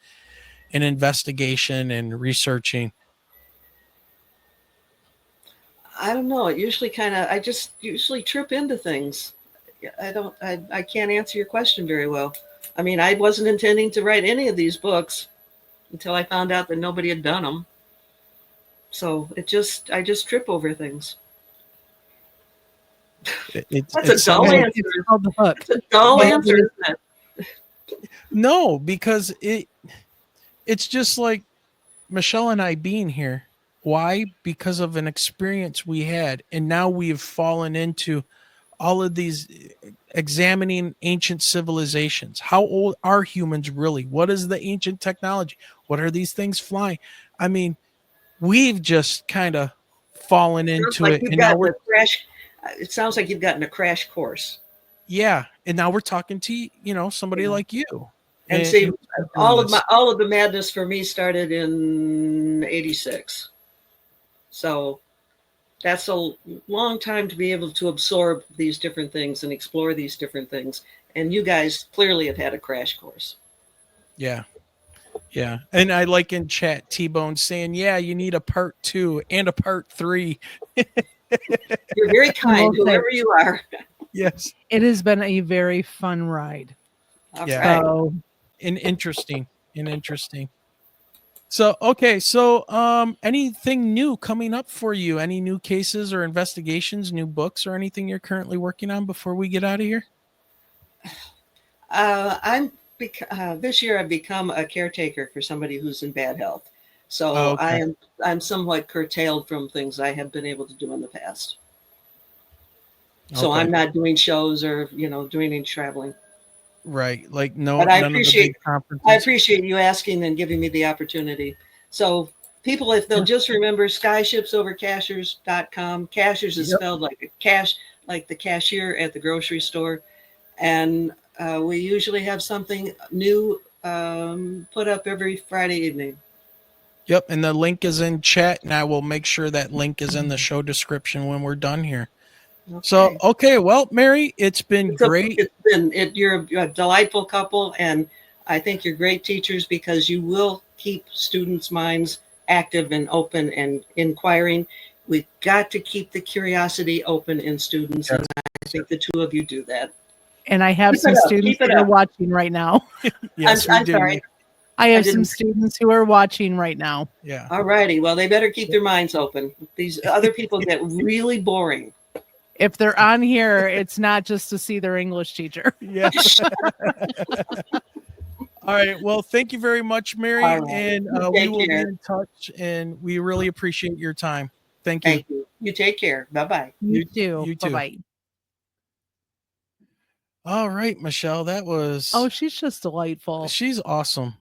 in investigation and researching? I don't know. It usually I just usually trip into things. I can't answer your question very well. I mean, I wasn't intending to write any of these books until I found out that nobody had done them. So I just trip over things. That's a dull answer. That's a dull answer, isn't it? No, because it's just like Michelle and I being here. Why? Because of an experience we had, and now we've fallen into all of these examining ancient civilizations. How old are humans really? What is the ancient technology? What are these things flying? I mean, we've just kind of fallen into it, and now we're crash. It sounds like you've gotten a crash course. Yeah, and now we're talking to somebody like you. And see, all of the madness for me started in '86. So that's a long time to be able to absorb these different things and explore these different things. And you guys clearly have had a crash course. Yeah. Yeah. And I like in chat T-Bone saying, yeah, you need a part 2 and a part 3. You're very kind, whoever you are. Yes. It has been a very fun ride. Yeah. So, interesting. So, okay. So, anything new coming up for you? Any new cases or investigations, new books or anything you're currently working on before we get out of here? This year I've become a caretaker for somebody who's in bad health. So I'm somewhat curtailed from things I have been able to do in the past. So I'm not doing shows or, doing any traveling. Right. Like none of the big conferences. I appreciate you asking and giving me the opportunity. So people, if they'll just remember SkyShipsOverCashiers.com. Cashiers is spelled like a cash, like the cashier at the grocery store. And we usually have something new put up every Friday evening. Yep. And the link is in chat, and I will make sure that link is in the show description when we're done here. Okay. So, well, Mary, it's been great. You're a delightful couple, and I think you're great teachers because you will keep students' minds active and open and inquiring. We've got to keep the curiosity open in students, and I think the two of you do that. And I have some students that are watching right now. Yes, I'm sorry. I have some students who are watching right now. Yeah. All righty. Well, they better keep their minds open. These other people get really boring. If they're on here, it's not just to see their English teacher. Yeah. All right. Well, thank you very much, Mary. All right. And You we take will be care. in touch, and we really appreciate your time. Thank you. Thank you. You take care. Bye-bye. You too. You too. Bye-bye. All right, Michelle. That was. Oh, she's just delightful. She's awesome.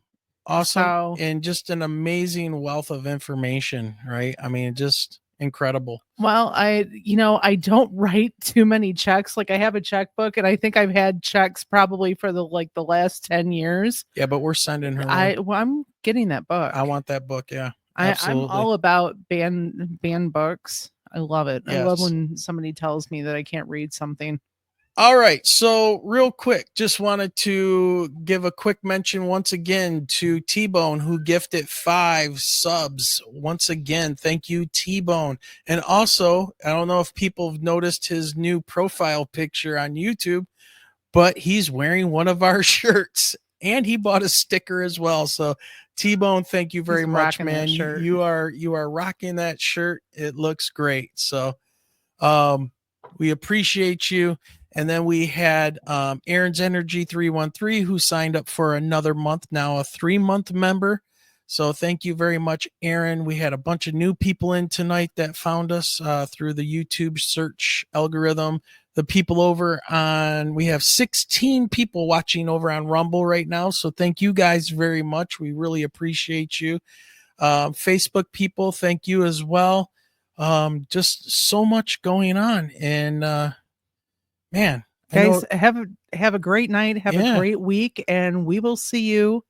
Awesome. So- And just an amazing wealth of information, right? I mean, just incredible. Well, I don't write too many checks. Like, I have a checkbook, and I think I've had checks probably for the last 10 years. Yeah, but we're sending her one. I'm getting that book. I want that book. Yeah. I'm Absolutely. all about banned books. I love it. I love Yes. when somebody tells me that I can't read something. All right. So real quick, just wanted to give a quick mention once again to T-Bone, who gifted 5 subs. Once again, thank you, T-Bone. And also, I don't know if people have noticed his new profile picture on YouTube, but he's wearing one of our shirts and he bought a sticker as well. So T-Bone, thank you very He's much, rocking that man. shirt. You are rocking that shirt. It looks great. So we appreciate you. And then we had Aaron's Energy 313, who signed up for another month, now a 3-month member. So thank you very much, Aaron. We had a bunch of new people in tonight that found us through the YouTube search algorithm. The people over on, we have 16 people watching over on Rumble right now. So thank you guys very much. We really appreciate you. Facebook people, thank you as well. Just so much going on. And man, Guys, have a great night. Have Yeah. a great week. And we will see you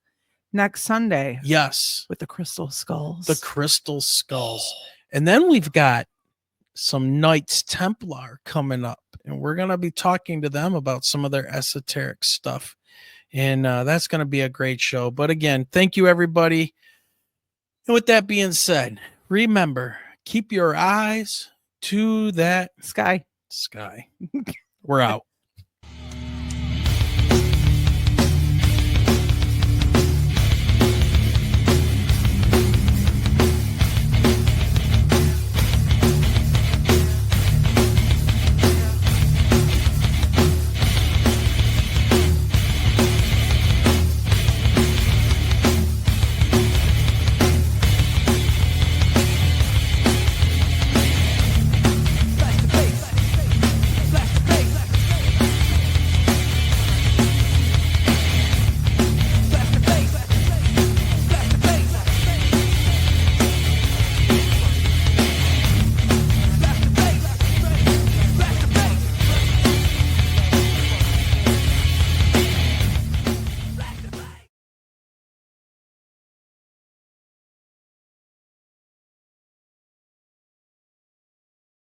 next Sunday yes, with the Crystal Skulls. the Crystal Skulls. And then we've got some Knights Templar coming up, and we're going to be talking to them about some of their esoteric stuff. And that's going to be a great show. But again, thank you, everybody. And with that being said, remember, keep your eyes to that Sky. We're out.